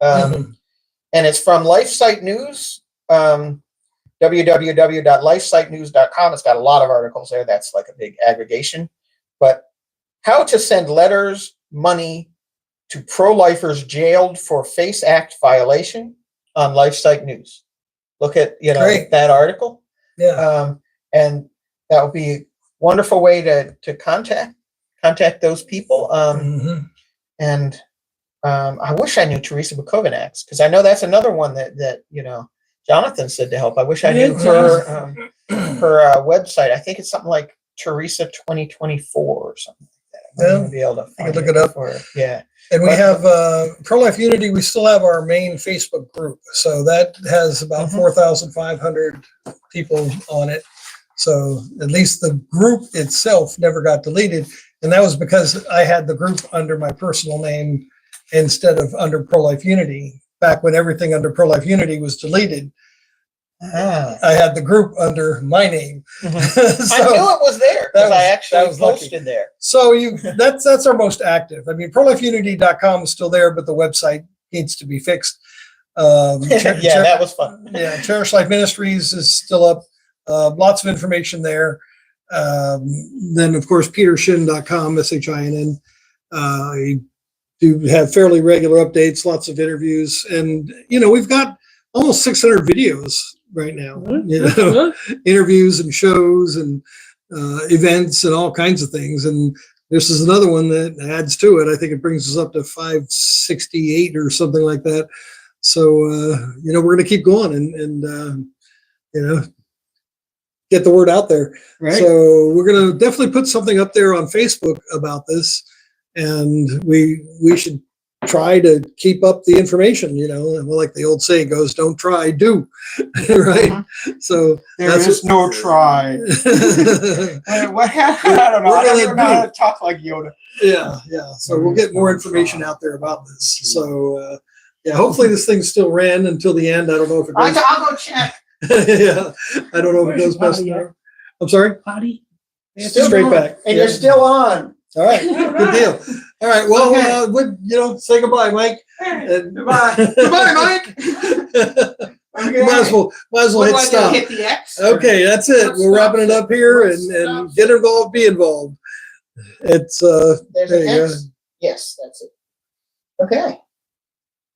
And it's from LifeSite News, www.lifesitenews.com. It's got a lot of articles there. That's like a big aggregation. But how to send letters, money to pro-lifers jailed for FACE Act violation on LifeSite News. Look at Great. that article. Yeah. And that would be a wonderful way to contact those people. And I wish I knew Teresa Bukovinax, because I know that's another one that Jonathan said to help. I wish I knew her website. I think it's something like Teresa 2024 or something like that. I'm Yeah, going to be able to find look it up. Yeah. And we have Pro-Life Unity. We still have our main Facebook group. So that has about 4,500 people on it. So at least the group itself never got deleted. And that was because I had the group under my personal name instead of under Pro-Life Unity. Back when everything under Pro-Life Unity was deleted, I had the group under my name. I knew it was there because I actually posted there. So that's our most active. I mean, prolifeunity.com is still there, but the website needs to be fixed. That was fun. Yeah, Cherish Life Ministries is still up. Lots of information there. Then, of course, petershinn.com, SHINN. I do have fairly regular updates, lots of interviews. And, we've got almost 600 videos right now. Interviews and shows and events and all kinds of things. And this is another one that adds to it. I think it brings us up to 568 or something like that. So, we're going to keep going and get the word out there. Right. So we're going to definitely put something up there on Facebook about this, and we should try to keep up the information. Like the old saying goes, "Don't try, do." Right. So there is no try. I don't know. I don't even know how to talk like Yoda. Yeah. So we'll get more information out there about this. So hopefully this thing still ran until the end. I don't know if it goes. I'll go check. Yeah, I don't know if it goes past there. I'm sorry? Potty? Still straight back. And you're still on. All right, good deal. All right, well, say goodbye, Mike. Goodbye. Goodbye, Mike. Might as well hit stop. Hit the X. Okay, that's it. We're wrapping it up here and get involved, be involved. It's There's there an you go. X. Yes, that's it. Okay.